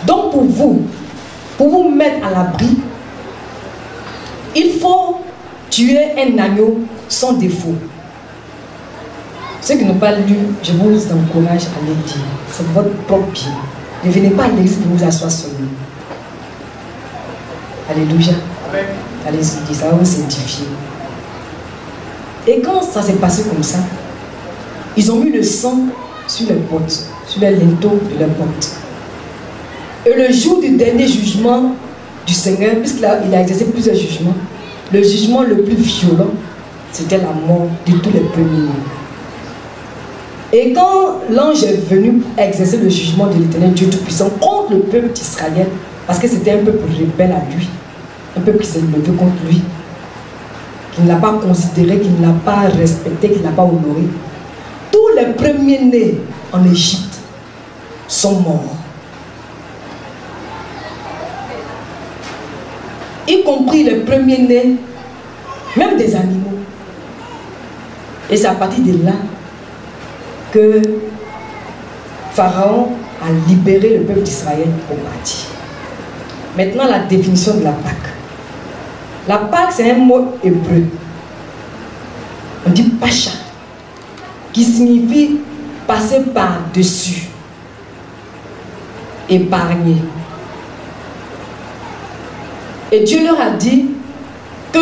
Donc pour vous mettre à l'abri, il faut tuer un agneau sans défaut. Ceux qui n'ont pas lu, je vous encourage à le dire. C'est votre propre bien. Ne venez pas à l'église pour vous asseoir seulement. Alléluia. Allez-y, ça va vous sanctifier. Et quand ça s'est passé comme ça, ils ont mis le sang sur les portes, sur les linteaux de leurs portes. Et le jour du dernier jugement du Seigneur, puisqu'il a exercé plusieurs jugements, le jugement le plus violent, c'était la mort de tous les premiers-nés. Et quand l'ange est venu exercer le jugement de l'Éternel Dieu Tout-Puissant contre le peuple d'Israël, parce que c'était un peuple rebelle à lui, un peuple qui s'est levé contre lui, qui ne l'a pas considéré, qui ne l'a pas respecté, qui ne l'a pas honoré, tous les premiers-nés en Égypte sont morts. Y compris les premiers-nés, même des animaux. Et c'est à partir de là que Pharaon a libéré le peuple d'Israël pour partir. Maintenant, la définition de la Pâque. La Pâque, c'est un mot hébreu. On dit Pacha, qui signifie passer par-dessus, épargner. Et Dieu leur a dit que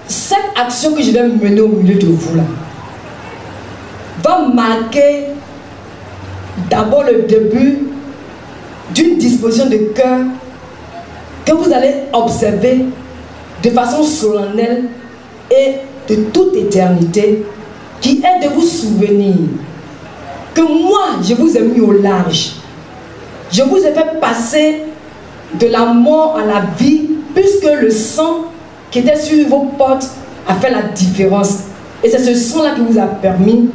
cette action que je vais mener au milieu de vous là, va marquer d'abord le début d'une disposition de cœur que vous allez observer de façon solennelle et de toute éternité, qui est de vous souvenir que moi, je vous ai mis au large. Je vous ai fait passer de la mort à la vie, puisque le sang qui était sur vos portes a fait la différence. Et c'est ce sang-là qui vous a permis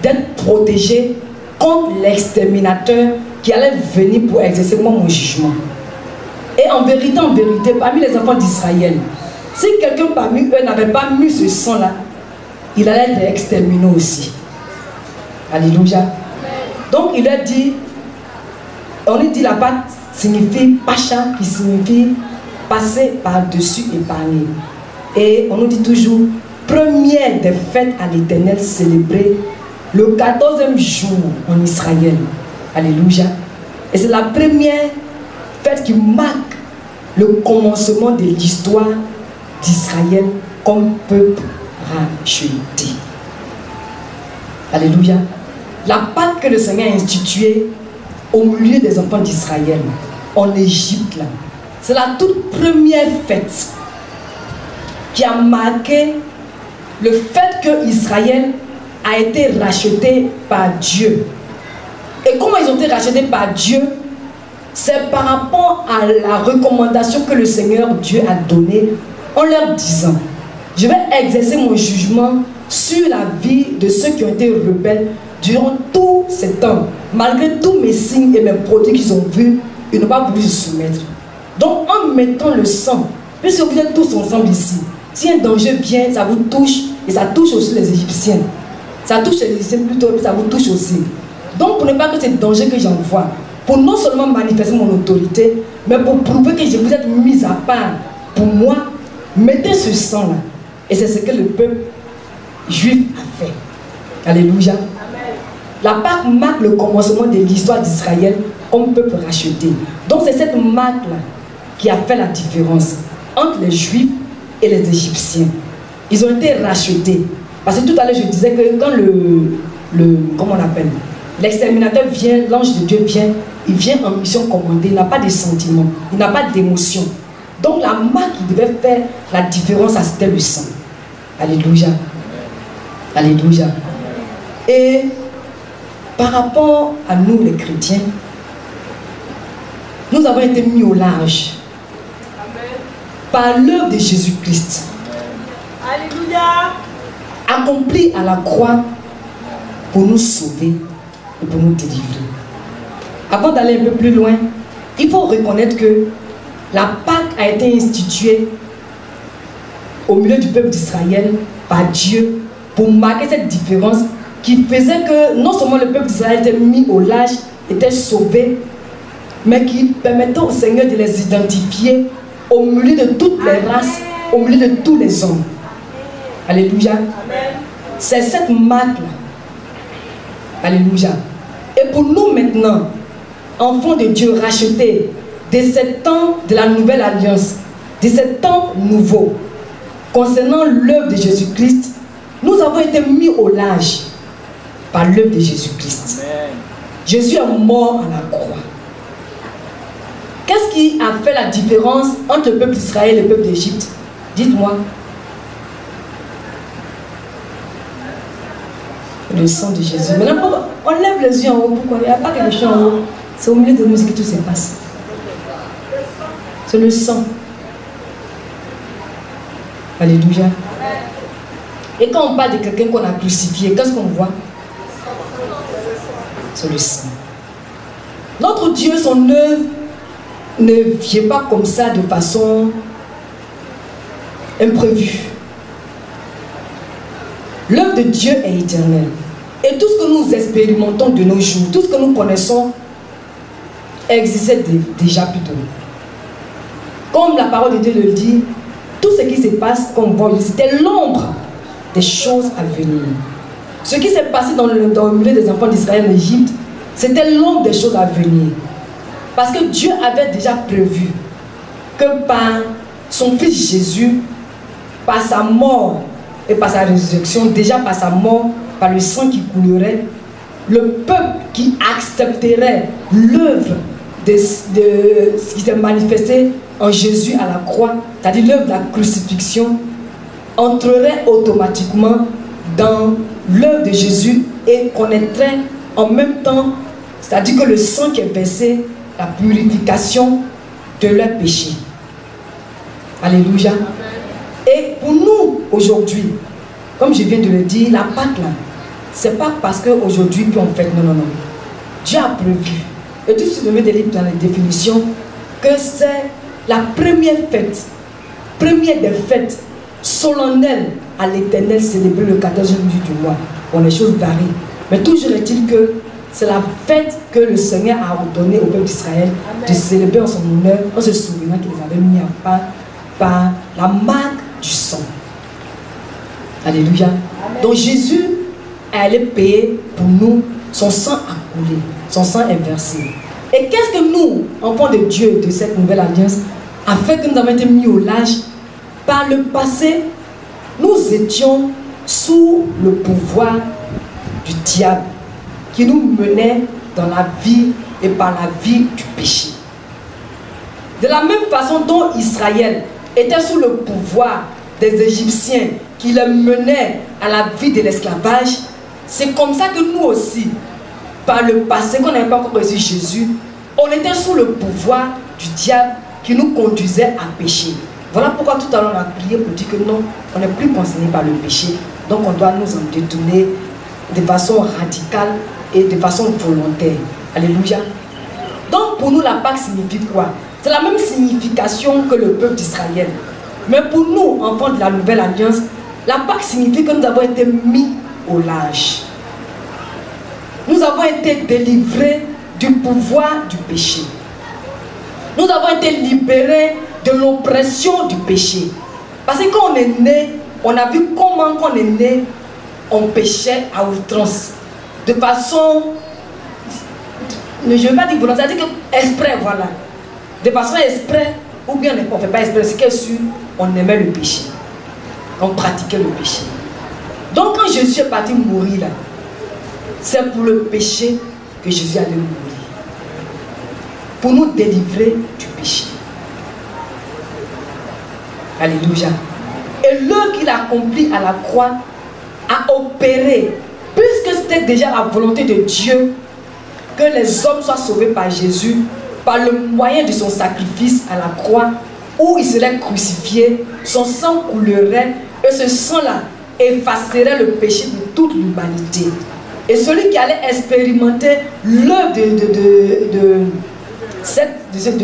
d'être protégé contre l'exterminateur qui allait venir pour exercer mon jugement. Et en vérité, parmi les enfants d'Israël, si quelqu'un parmi eux n'avait pas mis ce sang-là, il allait être exterminé aussi. Alléluia. Donc il a dit, on lui dit la Pâque signifie Pacha, qui signifie passer par-dessus épargner. Et on nous dit toujours, première des fêtes à l'Éternel célébrée le 14e jour en Israël. Alléluia. Et c'est la première fête qui marque le commencement de l'histoire d'Israël comme peuple racheté. Alléluia. La Pâque que le Seigneur a instituée au milieu des enfants d'Israël, en Égypte, c'est la toute première fête qui a marqué le fait que Israël a été racheté par Dieu. Et comment ils ont été rachetés par Dieu? C'est par rapport à la recommandation que le Seigneur Dieu a donnée en leur disant: je vais exercer mon jugement sur la vie de ceux qui ont été rebelles durant tout ce temps. Malgré tous mes signes et mes produits qu'ils ont vus, ils n'ont pas voulu se soumettre. Donc en mettant le sang, puisque vous êtes tous ensemble ici, si un danger vient, ça vous touche, et ça touche aussi les Égyptiens. Ça touche les Égyptiens plutôt, ça vous touche aussi. Donc pour ne pas que c'est le danger que j'envoie, pour non seulement manifester mon autorité, mais pour prouver que je vous êtes mis à part pour moi, mettez ce sang-là. Et c'est ce que le peuple juif a fait. Alléluia. La Pâque marque le commencement de l'histoire d'Israël comme peuple racheté. Donc c'est cette marque-là qui a fait la différence entre les Juifs et les Égyptiens. Ils ont été rachetés. Parce que tout à l'heure je disais que quand comment on appelle, l'exterminateur vient, l'ange de Dieu vient, il vient en mission commandée, il n'a pas de sentiments, il n'a pas d'émotion. Donc la marque qui devait faire la différence, c'était le sang. Alléluia. Alléluia. Et par rapport à nous les chrétiens, nous avons été mis au large par l'œuvre de Jésus-Christ. Alléluia. Accompli à la croix pour nous sauver et pour nous délivrer. Avant d'aller un peu plus loin, il faut reconnaître que la Pâque a été instituée au milieu du peuple d'Israël par Dieu pour marquer cette différence qui faisait que non seulement le peuple d'Israël était mis au large, était sauvé, mais qui permettait au Seigneur de les identifier au milieu de toutes les races, au milieu de tous les hommes. Alléluia. C'est cette marque-là. Alléluia. Et pour nous maintenant, enfants de Dieu rachetés, de ce temps de la nouvelle alliance, de ce temps nouveau, concernant l'œuvre de Jésus-Christ, nous avons été mis au large par l'œuvre de Jésus-Christ. Jésus est mort à la croix. Qu'est-ce qui a fait la différence entre le peuple d'Israël et le peuple d'Égypte? Dites-moi. Le sang de Jésus. Maintenant, on lève les yeux en haut. Pourquoi? Il n'y a pas quelque chose en haut. C'est au milieu de nous que tout se passe. C'est le sang. Alléluia. Et quand on parle de quelqu'un qu'on a crucifié, qu'est-ce qu'on voit? C'est le sang. Notre Dieu, son œuvre ne vient pas comme ça de façon imprévue. L'œuvre de Dieu est éternelle. Et tout ce que nous expérimentons de nos jours, tout ce que nous connaissons, existait déjà plus tôt. Comme la parole de Dieu le dit, tout ce qui se passe, comme on voit, c'était l'ombre des choses à venir. Ce qui s'est passé dans le milieu des enfants d'Israël en Égypte, c'était l'ombre des choses à venir. Parce que Dieu avait déjà prévu que par son fils Jésus, par sa mort et par sa résurrection, déjà par sa mort, par le sang qui coulerait, le peuple qui accepterait l'œuvre de ce qui s'est manifesté en Jésus à la croix, c'est-à-dire l'œuvre de la crucifixion, entrerait automatiquement dans l'œuvre de Jésus et connaîtrait en même temps, c'est-à-dire que le sang qui est versé, la purification de leurs péchés. Alléluia. Et pour nous, aujourd'hui, comme je viens de le dire, la Pâque là, c'est pas parce qu'aujourd'hui qu'on fête, non, non, non. Dieu a prévu, et tout ce que je vais lire dans les définitions, que c'est la première fête, première des fêtes solennelles à l'Éternel célébrée le 14e du mois. Bon, les choses varient. Mais toujours est-il que c'est la fête que le Seigneur a ordonné au peuple d'Israël de célébrer en son honneur, en se souvenant qu'il les avait mis à part par la marque du sang. Alléluia. Amen. Donc Jésus est allé payer pour nous, son sang a coulé, son sang est versé. Et qu'est-ce que nous, enfants de Dieu de cette nouvelle alliance, a fait que nous avons été mis au large? Par le passé, nous étions sous le pouvoir du diable qui nous menait dans la vie et par la vie du péché. De la même façon dont Israël était sous le pouvoir des Égyptiens qui les menaient à la vie de l'esclavage, c'est comme ça que nous aussi, par le passé, qu'on n'avait pas encore reçu Jésus, on était sous le pouvoir du diable qui nous conduisait à pécher. Voilà pourquoi tout à l'heure on a prié pour dire que non, on n'est plus concerné par le péché. Donc on doit nous en détourner de façon radicale et de façon volontaire. Alléluia. Donc pour nous la Pâque signifie quoi? C'est la même signification que le peuple d'Israël. Mais pour nous, enfants de la Nouvelle Alliance, la Pâque signifie que nous avons été mis au large. Nous avons été délivrés du pouvoir du péché. Nous avons été libérés de l'oppression du péché. Parce que quand on est né, on a vu comment quand on est né, on péchait à outrance. De façon, je ne veux pas dire volontaire, c'est-à-dire que exprès, voilà. De façon exprès, ou bien on ne fait pas exprès, c'est que sûr, on aimait le péché. On pratiquait le péché. Donc quand Jésus est parti mourir là, c'est pour le péché que Jésus allait mourir. Pour nous délivrer du péché. Alléluia. Et l'œuvre qu'il a accomplie à la croix a opéré, puisque c'était déjà la volonté de Dieu que les hommes soient sauvés par Jésus, par le moyen de son sacrifice à la croix, où il serait crucifié, son sang coulerait, et ce sang-là effacerait le péché de toute l'humanité. Et celui qui allait expérimenter l'œuvre de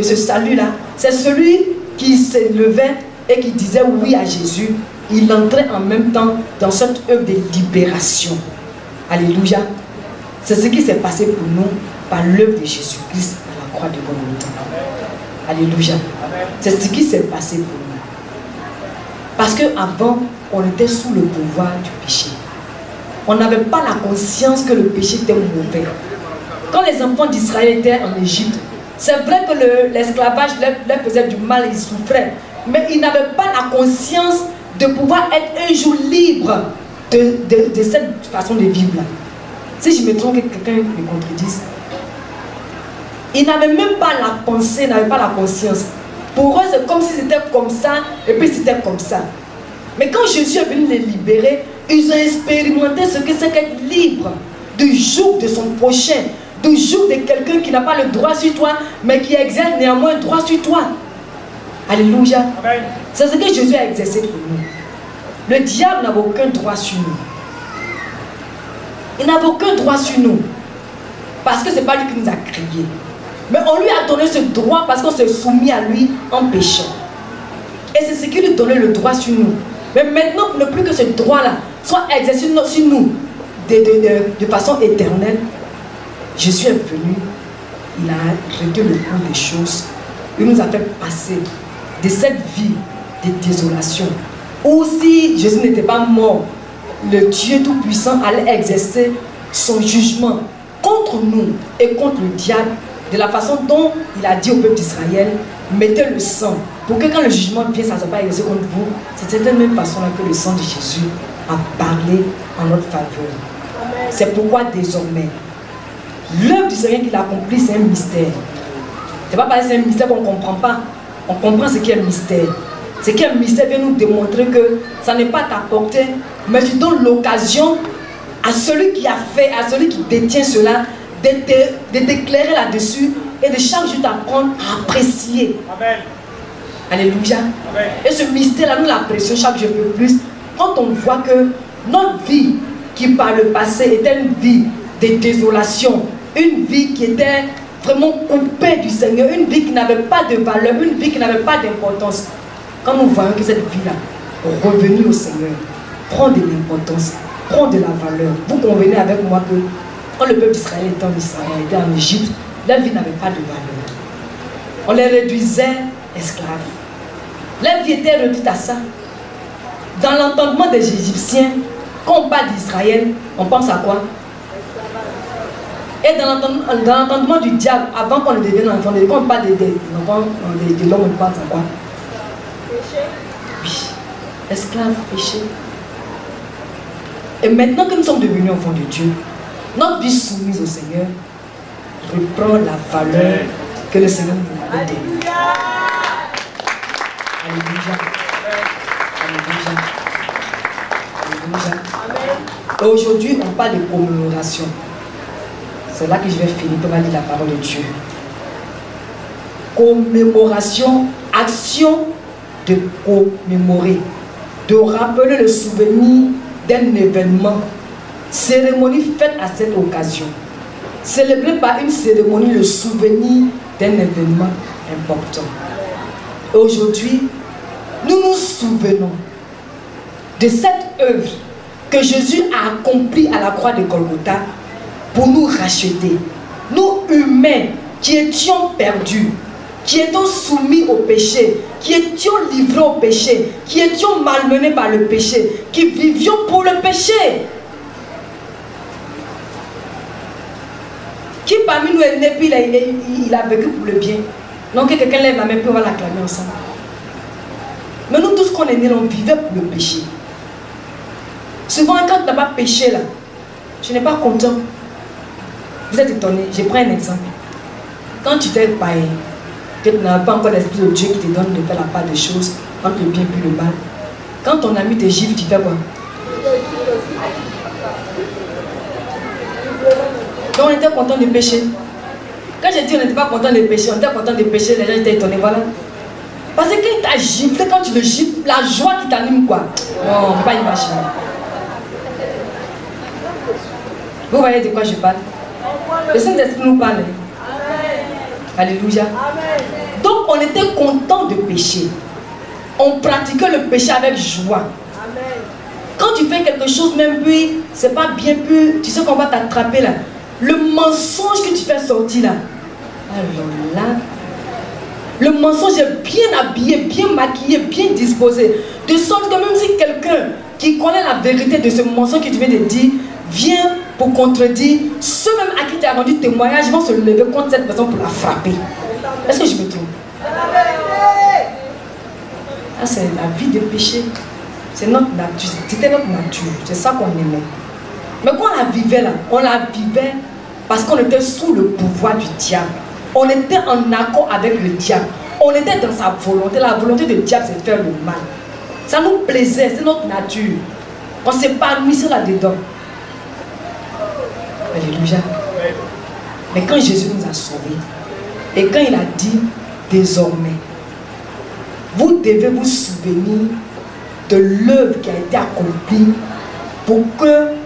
ce salut-là, c'est celui qui s'élevait et qui disait oui à Jésus. Il entrait en même temps dans cette œuvre de libération. Alléluia. C'est ce qui s'est passé pour nous par l'œuvre de Jésus-Christ à la croix de Golgotha. Alléluia. C'est ce qui s'est passé pour nous. Parce qu'avant, on était sous le pouvoir du péché. On n'avait pas la conscience que le péché était mauvais. Quand les enfants d'Israël étaient en Égypte, c'est vrai que l'esclavage leur faisait du mal, ils souffraient. Mais ils n'avaient pas la conscience de pouvoir être un jour libre de cette façon de vivre là. Si je me trompe, que quelqu'un me contredise. Ils n'avaient même pas la pensée, n'avaient pas la conscience. Pour eux, c'est comme si c'était comme ça, et puis c'était comme ça. Mais quand Jésus est venu les libérer, ils ont expérimenté ce que c'est qu'être libre du joug de son prochain, du joug de quelqu'un qui n'a pas le droit sur toi, mais qui exerce néanmoins le droit sur toi. Alléluia. C'est ce que Jésus a exercé pour nous. Le diable n'avait aucun droit sur nous. Il n'avait aucun droit sur nous. Parce que ce n'est pas lui qui nous a créés. Mais on lui a donné ce droit parce qu'on s'est soumis à lui en péchant. Et c'est ce qui lui donnait le droit sur nous. Mais maintenant, pour ne plus que ce droit-là soit exercé sur nous de façon éternelle, Jésus est venu, il a arrêté le cours des choses, il nous a fait passer de cette vie de désolation, où si Jésus n'était pas mort, le Dieu Tout-Puissant allait exercer son jugement contre nous et contre le diable, de la façon dont il a dit au peuple d'Israël, mettez le sang, pour que quand le jugement vient, ça ne soit pas exercé contre vous. C'est de cette même façon-là que le sang de Jésus a parlé en notre faveur. C'est pourquoi désormais, l'œuvre du Seigneur qu'il a accomplie, c'est un mystère. C'est pas parce que c'est un mystère qu'on ne comprend pas. On comprend ce qu'est un mystère. Ce qu'est un mystère vient nous démontrer que ça n'est pas ta portée, mais tu donnes l'occasion à celui qui a fait, à celui qui détient cela, de t'éclairer là-dessus et de chaque jour t'apprendre à apprécier. Amen. Alléluia. Amen. Et ce mystère-là, nous l'apprécions chaque jour un peu plus quand on voit que notre vie qui par le passé était une vie de désolation, une vie qui était vraiment coupée du Seigneur, une vie qui n'avait pas de valeur, une vie qui n'avait pas d'importance. Quand nous voyons que cette vie-là, revenue au Seigneur, prend de l'importance, prend de la valeur, vous convenez avec moi que quand le peuple d'Israël était en Israël, était en Égypte, leur vie n'avait pas de valeur. On les réduisait esclaves. Leur vie était réduite à ça. Dans l'entendement des Égyptiens, quand on parle d'Israël, on pense à quoi? Et dans l'entendement du diable, avant qu'on ne devienne enfant, quand on parle de l'homme, on pense à quoi? Péché. Oui. Esclave, péché. Et maintenant que nous sommes devenus enfants de Dieu, notre vie soumise au Seigneur reprend la valeur que le Seigneur nous a donnée. Alléluia. Alléluia. Alléluia. Et aujourd'hui, on parle de commémoration. C'est là que je vais finir pour dire la parole de Dieu. Commémoration, action de commémorer, de rappeler le souvenir d'un événement, cérémonie faite à cette occasion, célébrée par une cérémonie le souvenir d'un événement important. Et aujourd'hui, nous nous souvenons de cette œuvre que Jésus a accomplie à la croix de Golgotha pour nous racheter. Nous humains qui étions perdus, qui étions soumis au péché, qui étions livrés au péché, qui étions malmenés par le péché, qui vivions pour le péché. Qui parmi nous est né puis il a vécu pour le bien? Donc que quelqu'un lève la main puis on va l'acclamer ensemble. Mais nous tous qu'on est nés, on vivait pour le péché. Souvent quand tu n'as pas péché là, je n'ai pas content. Vous êtes étonnés, je prends un exemple. Quand tu t'es païen, que tu n'as pas encore l'esprit de Dieu qui te donne de faire la part des choses entre le bien et le mal. Quand ton ami te gifle, tu fais quoi? Donc on était content de pécher. Quand j'ai dit on n'était pas content de pécher, on était content de pécher, les gens étaient étonnés, voilà. Parce que quand il t'a giflé, quand tu le gifles, la joie qui t'anime quoi? Non, on ne peut pas imaginer. Vous voyez de quoi je parle? Le Saint-Esprit nous parle. Alléluia. Donc on était content de pécher. On pratiquait le péché avec joie. Quand tu fais quelque chose, même puis, c'est pas bien pu, tu sais qu'on va t'attraper là. Le mensonge que tu fais sortir là. Alors là, le mensonge est bien habillé, bien maquillé, bien disposé. De sorte que même si quelqu'un qui connaît la vérité de ce mensonge que tu viens de dire, vient pour contredire, ceux même à qui tu as rendu témoignage vont se lever contre cette personne pour la frapper. Est-ce que je me trompe? Ah, c'est la vie de péché. C'est notre nature. C'était notre nature. C'est ça qu'on aimait. Mais quand on la vivait là, on la vivait parce qu'on était sous le pouvoir du diable. On était en accord avec le diable. On était dans sa volonté. La volonté du diable, c'est de faire le mal. Ça nous plaisait, c'est notre nature. On s'épanouissait là-dedans. Alléluia. Mais quand Jésus nous a sauvés, et quand il a dit, désormais, vous devez vous souvenir de l'œuvre qui a été accomplie pour que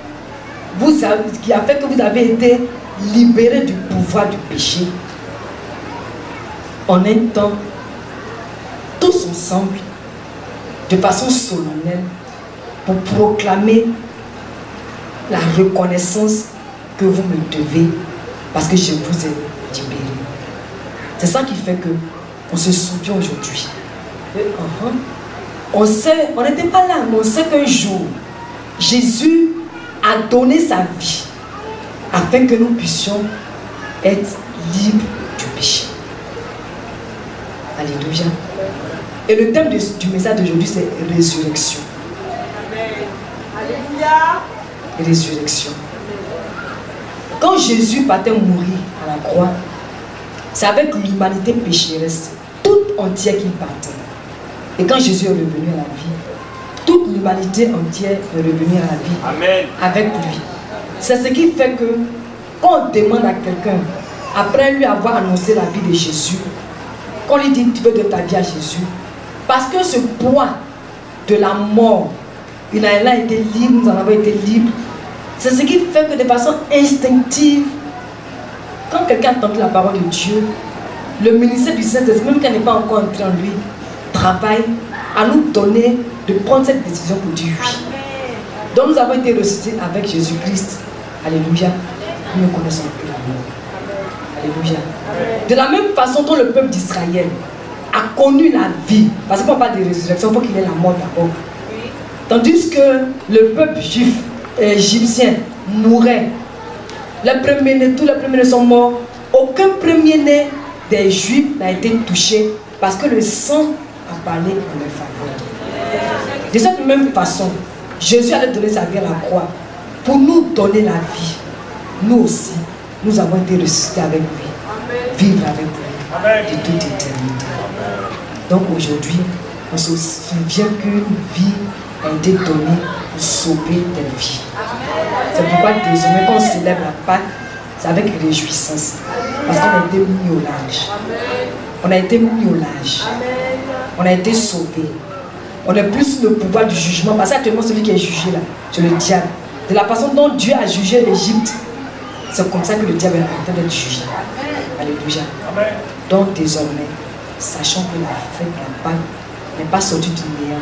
qui a fait que vous avez été libérés du pouvoir du péché. En un temps, tous ensemble, de façon solennelle, pour proclamer la reconnaissance que vous me devez parce que je vous ai libéré. C'est ça qui fait que on se souvient aujourd'hui. On sait, on n'était pas là, mais on sait qu'un jour, Jésus a donné sa vie afin que nous puissions être libres du péché. Alléluia. Et le thème du message d'aujourd'hui, c'est résurrection. Alléluia. Résurrection. Quand Jésus partait mourir à la croix, c'est avec l'humanité pécheresse toute entière qu'il partait. Et quand Jésus est revenu à la vie, toute l'humanité entière est revenue à la vie. Amen. Avec lui. C'est ce qui fait que quand on demande à quelqu'un, après lui avoir annoncé la vie de Jésus, qu'on lui dit tu veux donner ta vie à Jésus, parce que ce poids de la mort, il a été libre, nous en avons été libres. C'est ce qui fait que de façon instinctive, quand quelqu'un entend la parole de Dieu, le ministère du Saint-Esprit, même quand il n'est pas encore entré en lui, travaille à nous donner de prendre cette décision pour dire oui. Donc nous avons été ressuscités avec Jésus-Christ. Alléluia. nous ne connaissons plus la mort. Alléluia. De la même façon dont le peuple d'Israël a connu la vie, parce qu'on parle de résurrection, il faut qu'il ait la mort d'abord. Tandis que le peuple juif, égyptien, mourait. Les premiers-nés, tous les premiers-nés sont morts. Aucun premier-né des juifs n'a été touché parce que le sang a parlé en leur faveur. De cette même façon, Jésus allait donner sa vie à la croix pour nous donner la vie. Nous aussi, nous avons été ressuscités avec lui, vivre avec lui de toute éternité. Donc aujourd'hui, on se souvient qu'une vie a été donnée pour sauver des vies. C'est pourquoi désormais quand on célèbre la Pâque, c'est avec réjouissance. Parce qu'on a été mis au large. On a été mis au large. On a été sauvés. On n'est plus sous le pouvoir du jugement. Parce qu'actuellement, celui qui est jugé là, c'est le diable. De la façon dont Dieu a jugé l'Égypte, c'est comme ça que le diable est en train d'être jugé. Alléluia. Donc désormais, sachant que la fête de la Pâque n'est pas sortie du néant,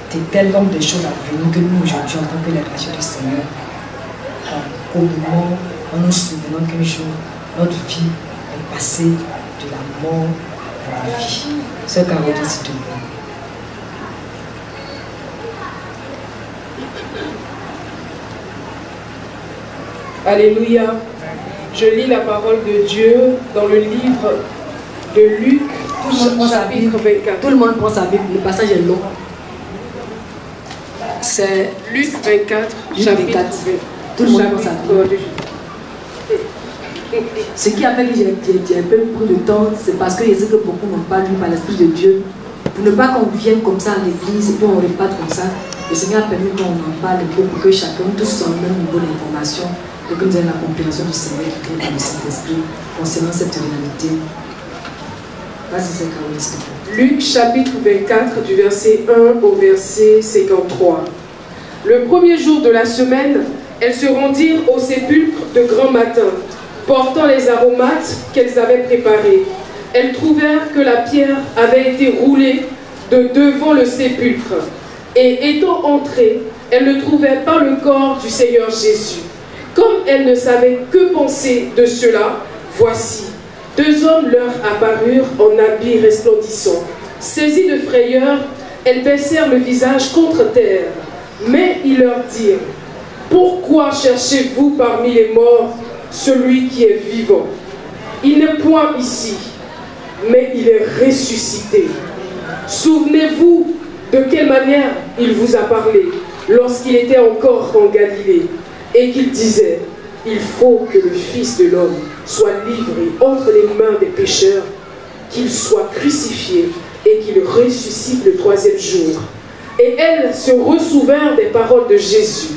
c'était l'homme des choses à venir que nous aujourd'hui, en tant que les rachats du Seigneur, commémorons en nous souvenant qu'un jour, notre vie est passée de la mort à la vie. Sœur Caroline, s'il te plaît. Alléluia. Je lis la parole de Dieu dans le livre de Luc, chapitre 24. Tout le monde prend sa Bible, le passage est long. C'est Luc 24, chapitre 24. Tout le monde prend sa Bible. Ce qui a fait que j'ai un peu pris de temps, c'est parce que je sais que beaucoup n'ont pas lu par l'Esprit de Dieu. Pour ne pas qu'on vienne comme ça à l'église et puis on répète comme ça, le Seigneur a permis qu'on en parle pour que chacun, tous sur le même niveau d'information, et que nous ayons la compréhension du Seigneur qui vient par le Saint-Esprit concernant cette réalité. Vas-y, c'est Caroline. Luc chapitre 24, du verset 1 au verset 53. Le premier jour de la semaine, elles se rendirent au sépulcre de grand matin, portant les aromates qu'elles avaient préparés. Elles trouvèrent que la pierre avait été roulée de devant le sépulcre. Et étant entrées, elles ne trouvaient pas le corps du Seigneur Jésus. Comme elles ne savaient que penser de cela, voici, deux hommes leur apparurent en habits resplendissants. Saisies de frayeur, elles baissèrent le visage contre terre. Mais ils leur dirent, « Pourquoi cherchez-vous parmi les morts celui qui est vivant? Il n'est point ici, mais il est ressuscité. Souvenez-vous de quelle manière il vous a parlé lorsqu'il était encore en Galilée et qu'il disait, il faut que le Fils de l'homme soit livré entre les mains des pécheurs, qu'il soit crucifié et qu'il ressuscite le troisième jour. » Et elles se ressouvinrent des paroles de Jésus.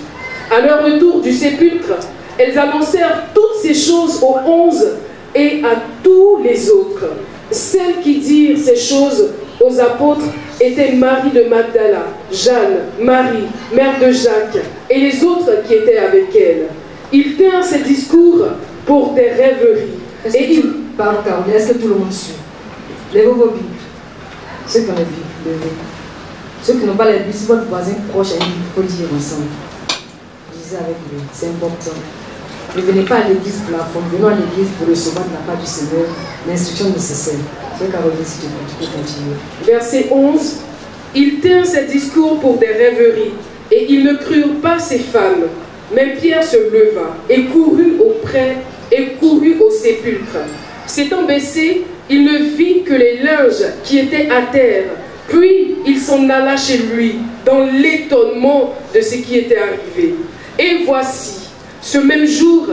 À leur retour du sépulcre, elles annoncèrent toutes ces choses aux 11 et à tous les autres. Celles qui dirent ces choses aux apôtres étaient Marie de Magdala, Jeanne, Marie, mère de Jacques, et les autres qui étaient avec elle. Ils tinrent ces discours pour des rêveries. Pardon, Caroline, est-ce que tout le monde suit? Levez vos Bibles. Ceux qui ont les Bibles, levez. Ceux qui n'ont pas les Bibles, si votre voisin proche a une Bible, il faut lire ensemble. Lisez avec lui, c'est important. Ne venez pas à l'église pour la forme, venons à l'église pour recevoir de la part du Seigneur l'instruction nécessaire. Sœur Caroline, si tu peux continuer. Verset 11. Ils tinrent ces discours pour des rêveries, et ils ne crurent pas ces femmes. Mais Pierre se leva et courut au sépulcre. S'étant baissé, il ne vit que les linges qui étaient à terre. Puis il s'en alla chez lui, dans l'étonnement de ce qui était arrivé. Et voici, ce même jour,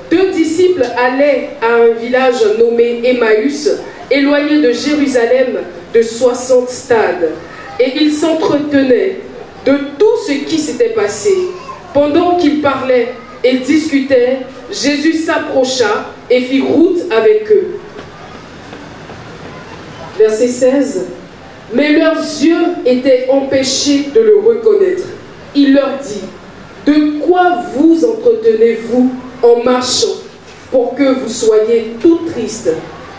deux disciples allaient à un village nommé Emmaüs, éloigné de Jérusalem de 60 stades. Et ils s'entretenaient de tout ce qui s'était passé. Pendant qu'ils parlaient et discutaient, Jésus s'approcha et fit route avec eux. Verset 16. Mais leurs yeux étaient empêchés de le reconnaître. Il leur dit, « De quoi vous entretenez-vous en marchant pour que vous soyez tout tristes ?»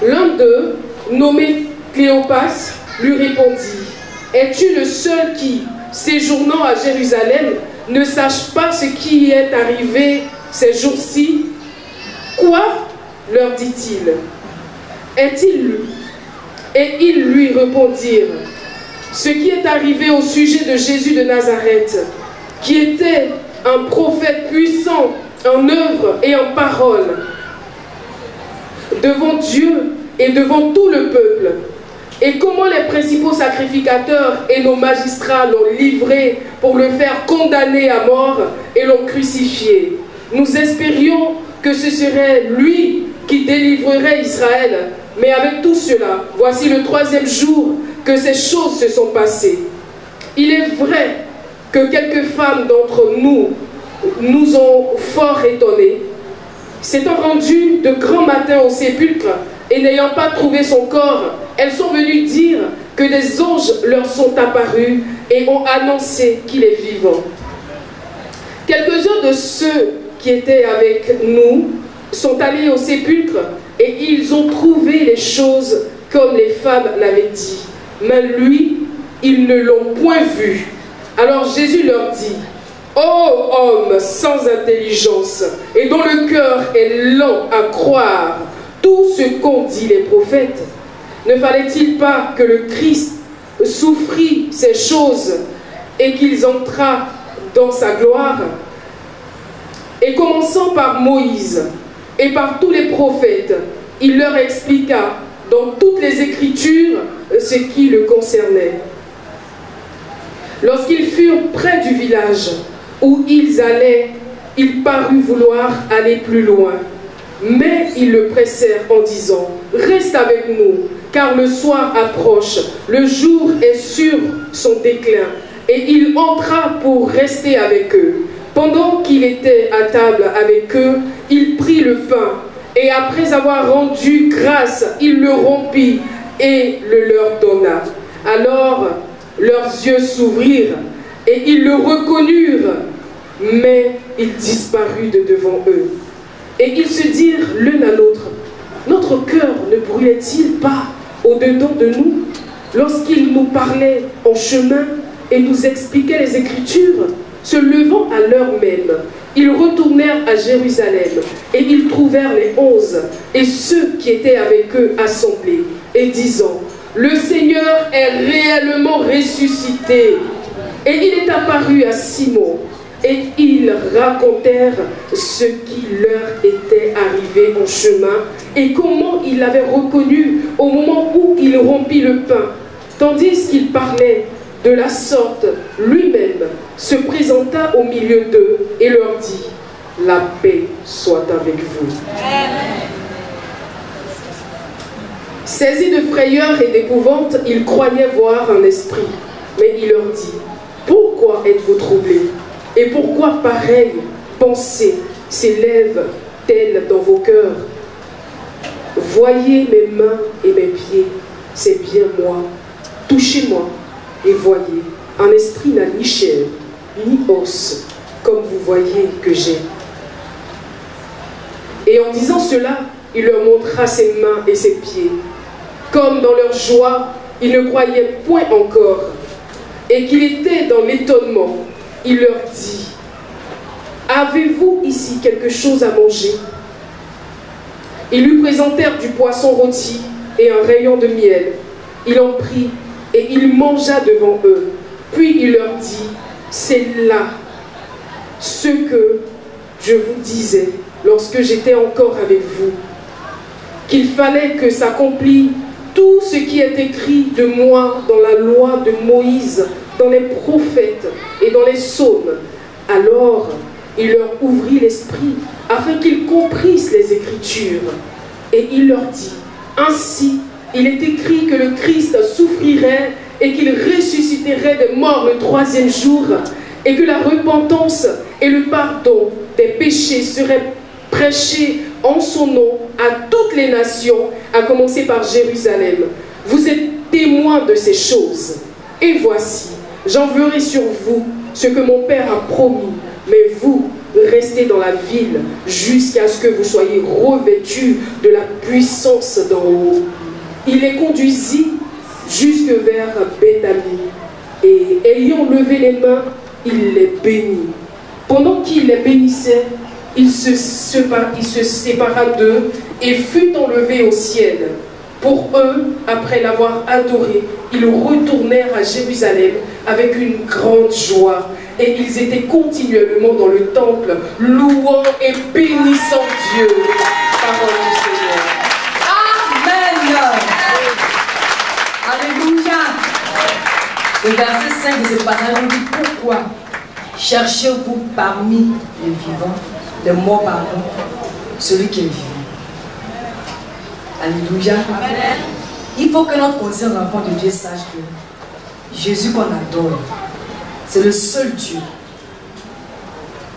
L'un d'eux, nommé Cléopas, lui répondit, « Es-tu le seul qui, séjournant à Jérusalem, ne sache pas ce qui est arrivé ces jours-ci Quoi? Leur dit-il. Est-il lu? Et ils lui répondirent, ce qui est arrivé au sujet de Jésus de Nazareth, qui était un prophète puissant en œuvre et en parole, devant Dieu et devant tout le peuple, et comment les principaux sacrificateurs et nos magistrats l'ont livré pour le faire condamner à mort et l'ont crucifié. Nous espérions que ce serait lui qui délivrerait Israël. Mais avec tout cela, voici le 3e jour que ces choses se sont passées. Il est vrai que quelques femmes d'entre nous nous ont fort étonnés. S'étant rendues de grand matin au sépulcre et n'ayant pas trouvé son corps, elles sont venues dire que des anges leur sont apparus et ont annoncé qu'il est vivant. Quelques-uns de ceux qui étaient avec nous sont allés au sépulcre et ils ont trouvé les choses comme les femmes l'avaient dit. Mais lui, ils ne l'ont point vu. Alors Jésus leur dit, « Ô homme sans intelligence et dont le cœur est lent à croire tout ce qu'ont dit les prophètes, ne fallait-il pas que le Christ souffrit ces choses et qu'il entrât dans sa gloire ?» Et commençant par Moïse et par tous les prophètes, il leur expliqua dans toutes les Écritures ce qui le concernait. Lorsqu'ils furent près du village où ils allaient, il parut vouloir aller plus loin. Mais ils le pressèrent en disant, « Reste avec nous, car le soir approche, le jour est sur son déclin. » Et il entra pour rester avec eux. Pendant qu'il était à table avec eux, il prit le pain, et après avoir rendu grâce, il le rompit et le leur donna. Alors leurs yeux s'ouvrirent, et ils le reconnurent, mais il disparut de devant eux. Et ils se dirent l'un à l'autre, « Notre cœur ne brûlait-il pas au-dedans de nous, lorsqu'il nous parlait en chemin et nous expliquait les Écritures ?» Se levant à l'heure même, ils retournèrent à Jérusalem et ils trouvèrent les 11 et ceux qui étaient avec eux assemblés et disant, « Le Seigneur est réellement ressuscité et il est apparu à Simon. » Et ils racontèrent ce qui leur était arrivé en chemin et comment il l'avait reconnu au moment où il rompit le pain, tandis qu'il parlait de la sorte, lui-même se présenta au milieu d'eux et leur dit, « La paix soit avec vous. » Saisis de frayeur et d'épouvante, ils croyaient voir un esprit. Mais il leur dit, « Pourquoi êtes-vous troublés? Et pourquoi pareille pensée s'élève-t-elle dans vos cœurs? Voyez mes mains et mes pieds, c'est bien moi. Touchez-moi. Et voyez, un esprit n'a ni chair, ni os, comme vous voyez que j'ai. » Et en disant cela, il leur montra ses mains et ses pieds. Comme dans leur joie, ils ne croyaient point encore, et qu'il était dans l'étonnement, il leur dit, « Avez-vous ici quelque chose à manger? » Ils lui présentèrent du poisson rôti et un rayon de miel. Il en prit et il mangea devant eux. Puis il leur dit, « C'est là ce que je vous disais lorsque j'étais encore avec vous, qu'il fallait que s'accomplisse tout ce qui est écrit de moi dans la loi de Moïse, dans les prophètes et dans les psaumes. » Alors il leur ouvrit l'esprit afin qu'ils comprissent les Écritures. Et il leur dit, « Ainsi, il est écrit que le Christ souffrirait et qu'il ressusciterait des morts le 3e jour, et que la repentance et le pardon des péchés seraient prêchés en son nom à toutes les nations, à commencer par Jérusalem. Vous êtes témoins de ces choses. Et voici, j'enverrai sur vous ce que mon Père a promis, mais vous, restez dans la ville jusqu'à ce que vous soyez revêtus de la puissance d'en haut. » Il les conduisit jusque vers Béthanie, et ayant levé les mains, il les bénit. Pendant qu'il les bénissait, il se sépara d'eux et fut enlevé au ciel. Pour eux, après l'avoir adoré, ils retournèrent à Jérusalem avec une grande joie. Et ils étaient continuellement dans le temple, louant et bénissant Dieu. Parole du Seigneur. Amen. Alléluia. Le verset 5 de ce passage nous dit pourquoi cherchez-vous parmi les vivants, les morts pardon, celui qui est vivant. Alléluia. Amen. Il faut que notre conscience enfant de Dieu sache que Jésus qu'on adore, c'est le seul Dieu.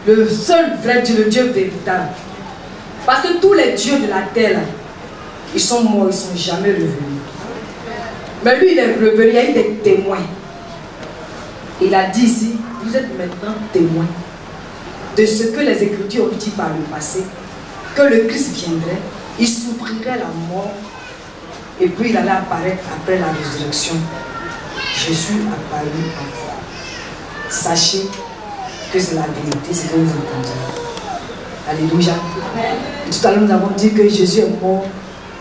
Le seul vrai Dieu, le Dieu véritable. Parce que tous les dieux de la terre, ils sont morts, ils ne sont jamais revenus. Mais lui, il est revenu, il y a eu des témoins. Il a dit ici, vous êtes maintenant témoins de ce que les Écritures ont dit par le passé, que le Christ viendrait, il souffrirait la mort, et puis il allait apparaître après la résurrection. Jésus apparu en foi. Sachez que c'est la vérité, c'est ce que nous entendons. Alléluia. Et tout à l'heure, nous avons dit que Jésus est mort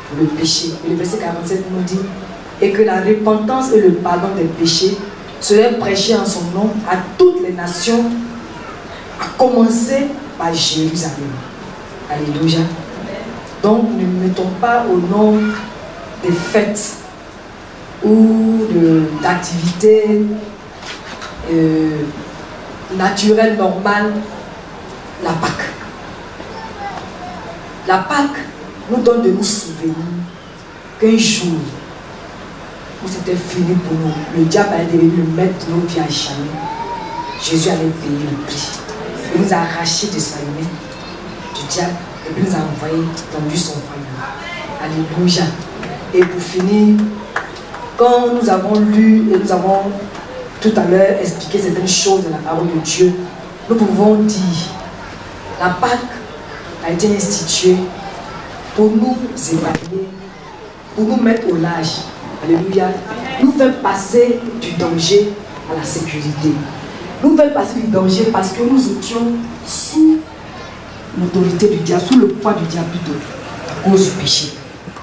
pour le péché. Et le verset 47 nous dit, et que la repentance et le pardon des péchés seraient prêchés en son nom à toutes les nations, à commencer par Jérusalem. Alléluia. Donc, ne mettons pas au nom des fêtes ou d'activités naturelles, normales, la Pâque. La Pâque nous donne de nous souvenir qu'un jour où c'était fini pour nous, le diable allait devenir le maître de nos vies à jamais. Jésus allait payer le prix. Il nous a arrachés de sa main, du diable, et puis nous a envoyés dans son royaume. Alléluia. Et pour finir, quand nous avons lu et nous avons tout à l'heure expliqué certaines choses de la parole de Dieu, nous pouvons dire la Pâque a été instituée pour nous évaluer, pour nous mettre au large. Alléluia. Nous faire passer du danger à la sécurité. Nous faire passer du danger parce que nous étions sous l'autorité du diable, sous le poids du diable plutôt, à cause du péché.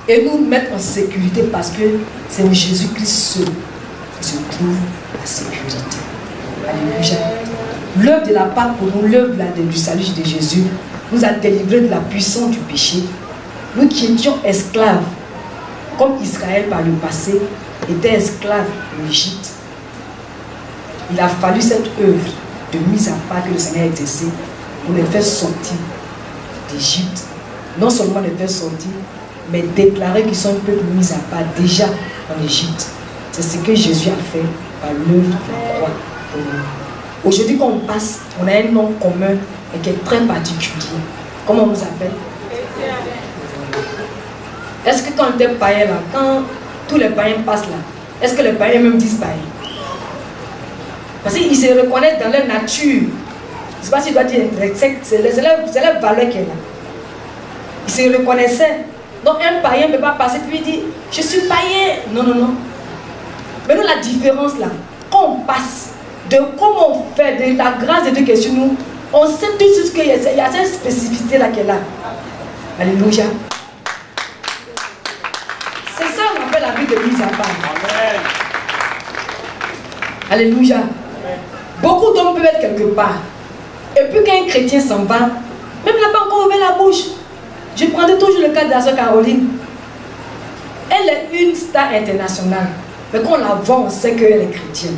Et nous mettre en sécurité parce que c'est en Jésus-Christ seul qui se trouve la sécurité. Alléluia. L'œuvre de la Pâque pour nous, l'œuvre du salut de Jésus, nous a délivrés de la puissance du péché. Nous qui étions esclaves, comme Israël par le passé était esclave en Égypte, il a fallu cette œuvre de mise à part que le Seigneur a exercée pour les faire sortir d'Égypte. Non seulement les faire sortir, mais déclarer qu'ils sont un peuple mis à part déjà en Égypte. C'est ce que Jésus a fait par l'œuvre de la croix pour nous. Aujourd'hui, quand on passe, on a un nom commun et qui est très particulier. Comment on nous appelle? Est-ce que quand on était païen là, quand tous les païens passent là, est-ce que les païens même disent païens? Parce qu'ils se reconnaissent dans leur nature. Je ne sais pas si je dois dire, c'est leur valeur qui est là. Ils se reconnaissaient. Donc un païen ne peut pas passer puis il dit, je suis païen. Non, non, non. Mais nous, la différence là, quand on passe, de comment on fait, de la grâce de Dieu qui est sur nous, on sait tout de suite qu'il y a cette spécificité là qui est là. Alléluia. C'est ça qu'on appelle la vie de mise à part. Amen. Alléluia. Amen. Beaucoup d'hommes peuvent être quelque part. Et puis quand un chrétien s'en va, même il n'a pas encore ouvert la bouche. Je prendrai toujours le cas de la sœur Caroline. Elle est une star internationale. Mais quand on la voit, on sait qu'elle est chrétienne.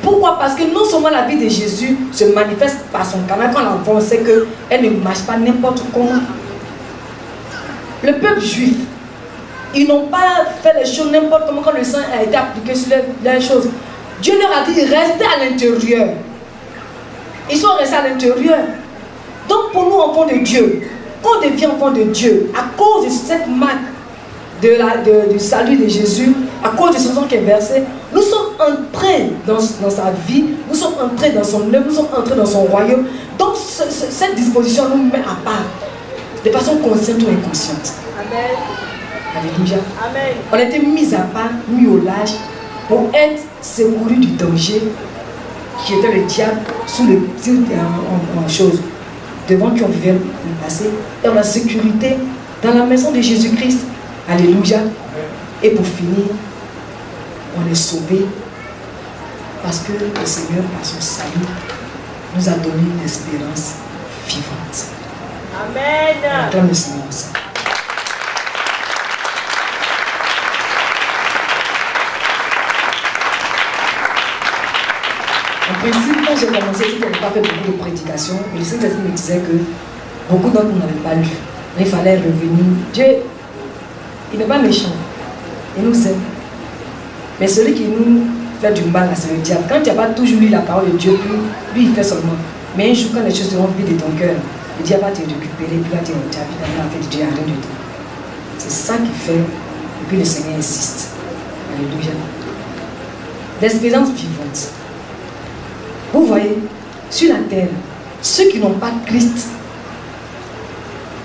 Pourquoi? Parce que non seulement la vie de Jésus se manifeste par son canal, quand on la voit, on sait qu'elle ne marche pas n'importe comment. Le peuple juif, ils n'ont pas fait les choses n'importe comment quand le sang a été appliqué sur les choses. Dieu leur a dit restez à l'intérieur. Ils sont restés à l'intérieur. Donc pour nous, enfants de Dieu, quand on devient enfant de Dieu, à cause de cette marque du salut de Jésus, à cause de ce sang qui est versé, nous sommes entrés dans sa vie, nous sommes entrés dans son œuvre, nous sommes entrés dans son royaume. Donc cette disposition nous met à part, de façon consciente ou inconsciente. Amen. Alléluia. Amen. On a été mis à part, mis au large, pour être secourus du danger qui était le diable sous le titre en chose. devant qui on vivait le passé, dans la sécurité, dans la maison de Jésus-Christ. Alléluia. Et pour finir, on est sauvé parce que le Seigneur, par son salut, nous a donné une espérance vivante. Amen. Acclame le Seigneur ensemble. En principe, quand j'ai commencé, je n'avais pas fait beaucoup de prédications, mais le Saint-Esprit me disait que beaucoup d'entre nous n'avaient pas lu. Il fallait revenir. Dieu, il n'est pas méchant. Il nous aime. Mais celui qui nous fait du mal, c'est le diable. Quand tu n'as pas toujours lu la parole de Dieu, lui, il fait seulement. Mais un jour, quand les choses seront vides de ton cœur, le diable va te récupérer, puis va te dire, tu as vu, tu as fait Dieu, rien de tout. C'est ça qui fait, et puis le Seigneur insiste. Alléluia. L'espérance vivante. Vous voyez, sur la terre, ceux qui n'ont pas Christ,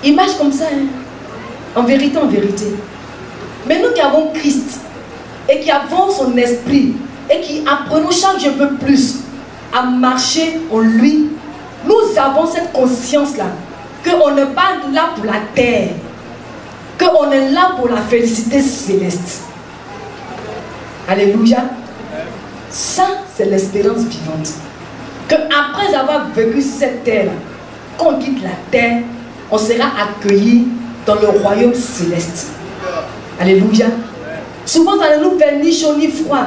ils marchent comme ça, hein? En vérité, en vérité. Mais nous qui avons Christ, et qui avons son esprit, et qui apprenons chaque jour un peu plus à marcher en lui, nous avons cette conscience-là, qu'on n'est pas là pour la terre, qu'on est là pour la félicité céleste. Alléluia. Ça, c'est l'espérance vivante. Que après avoir vécu cette terre, quand on quitte la terre, on sera accueilli dans le royaume céleste. Alléluia. Souvent, ça ne nous fait ni chaud ni froid.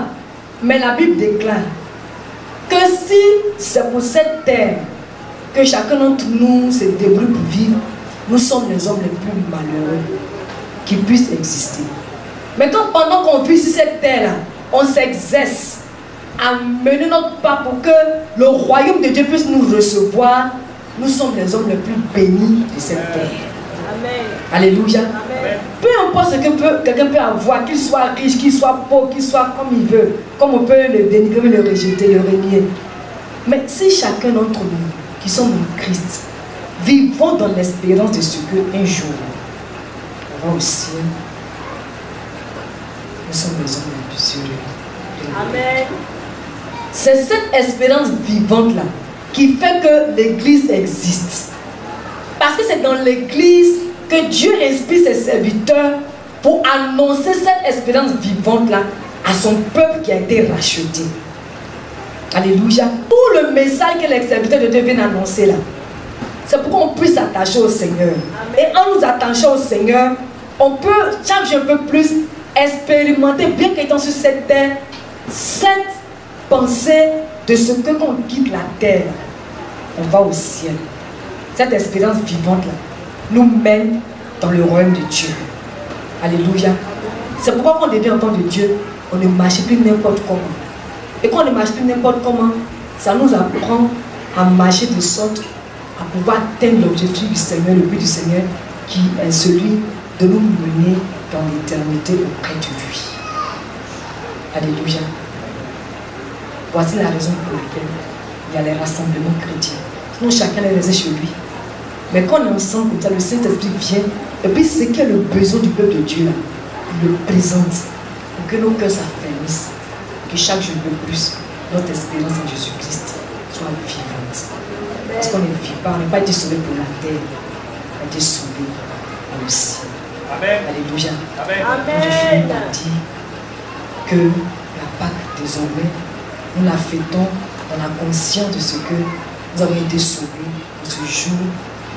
Mais la Bible déclare que si c'est pour cette terre que chacun d'entre nous se débrouille pour vivre, nous sommes les hommes les plus malheureux qui puissent exister. Mais quand pendant qu'on vit sur cette terre-là, on s'exerce à mener notre pas pour que le royaume de Dieu puisse nous recevoir, nous sommes les hommes les plus bénis de cette terre. Amen. Alléluia. Amen. Peu importe ce que quelqu'un peut avoir, qu'il soit riche, qu'il soit pauvre, qu'il soit comme il veut, comme on peut le dénigrer, le rejeter, le renier. Mais si chacun d'entre nous, qui sommes en Christ, vivons dans l'espérance de ce qu'un jour, on va au ciel, nous sommes les hommes les plus heureux. Amen. C'est cette espérance vivante-là qui fait que l'Église existe. Parce que c'est dans l'Église que Dieu inspire ses serviteurs pour annoncer cette espérance vivante-là à son peuple qui a été racheté. Alléluia. Tout le message que les serviteurs de Dieu viennent annoncer là, c'est pour qu'on puisse s'attacher au Seigneur. Et en nous attachant au Seigneur, on peut chaque jour un peu plus expérimenter, bien qu'étant sur cette terre, cette pensée de ce que quand on quitte la terre, on va au ciel. Cette espérance vivante là nous mène dans le royaume de Dieu. Alléluia. C'est pourquoi quand on devient enfant de Dieu, on ne marche plus n'importe comment. Et quand on ne marche plus n'importe comment, ça nous apprend à marcher de sorte à pouvoir atteindre l'objectif du Seigneur, le but du Seigneur, qui est celui de nous mener dans l'éternité auprès de lui. Alléluia. Voici la raison pour laquelle il y a les rassemblements chrétiens. Sinon, chacun est resté chez lui. Mais quand on est ensemble comme ça, le Saint-Esprit vient, et puis ce qui est le besoin du peuple de Dieu, là, il le présente pour que nos cœurs s'affermissent, que chaque jour de plus, notre espérance en Jésus-Christ soit vivante. Parce qu'on est vivant, on n'a pas été sauvé pour la terre, on a été sauvé pour le ciel. Amen. Alléluia. Amen. Je finis par dire que la Pâque, désormais, nous la fêtons dans la conscience de ce que nous avons été sauvés en ce jour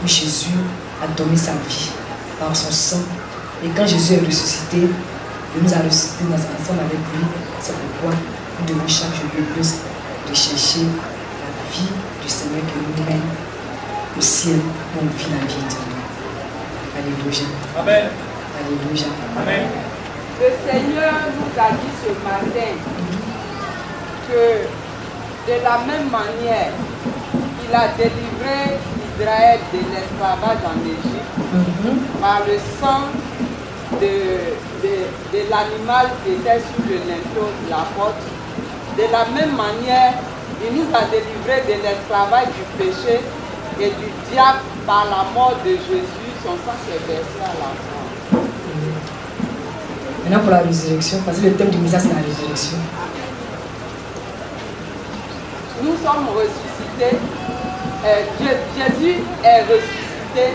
où Jésus a donné sa vie par son sang. Et quand Jésus est ressuscité, il nous a ressuscité dans un ensemble avec lui. C'est pourquoi nous devons chaque jour de plus rechercher la vie du Seigneur qui nous mène au ciel où on vit la vie éternelle. Alléluia. Amen. Alléluia. Amen. Le Seigneur nous a dit ce matin que de la même manière, il a délivré Israël de l'esclavage en Égypte par le sang de l'animal qui était sur le linteau de la porte. De la même manière, il nous a délivrés de l'esclavage du péché et du diable par la mort de Jésus, son sang s'est versé à la croix. Maintenant pour la résurrection, parce que le thème du message c'est la résurrection. Nous sommes ressuscités Jésus est ressuscité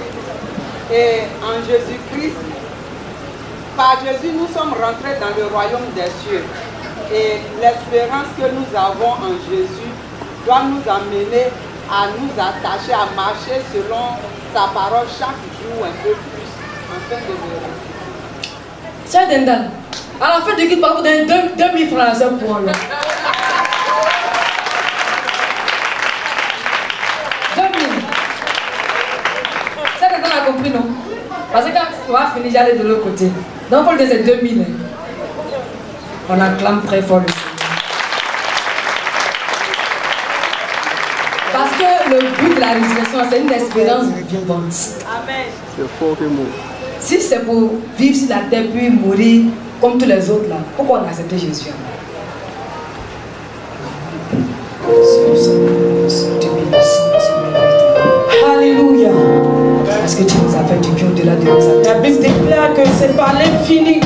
et en Jésus-Christ, par Jésus, nous sommes rentrés dans le royaume des cieux. Et l'espérance que nous avons en Jésus doit nous amener à nous attacher, à marcher selon sa parole chaque jour un peu plus, afin de le respecter. Tiens, Dendal, à la fin de guide, vous donnez 2000 francs à ce point-là. 2000. Ça, Dendal a compris, non? Parce que quand on va finir, j'allais de l'autre côté. Donc, il faut le dire, c'est 2000. On acclame très fort le Seigneur. Parce que le but de la résurrection, c'est une espérance vivante. Amen. C'est fort que mot. Si c'est pour vivre sur la terre puis mourir comme tous les autres là, pourquoi on a accepté Jésus? Alléluia. Parce que tu nous as fait du bien au-delà de nos attentes. La Bible déclare que c'est par l'infini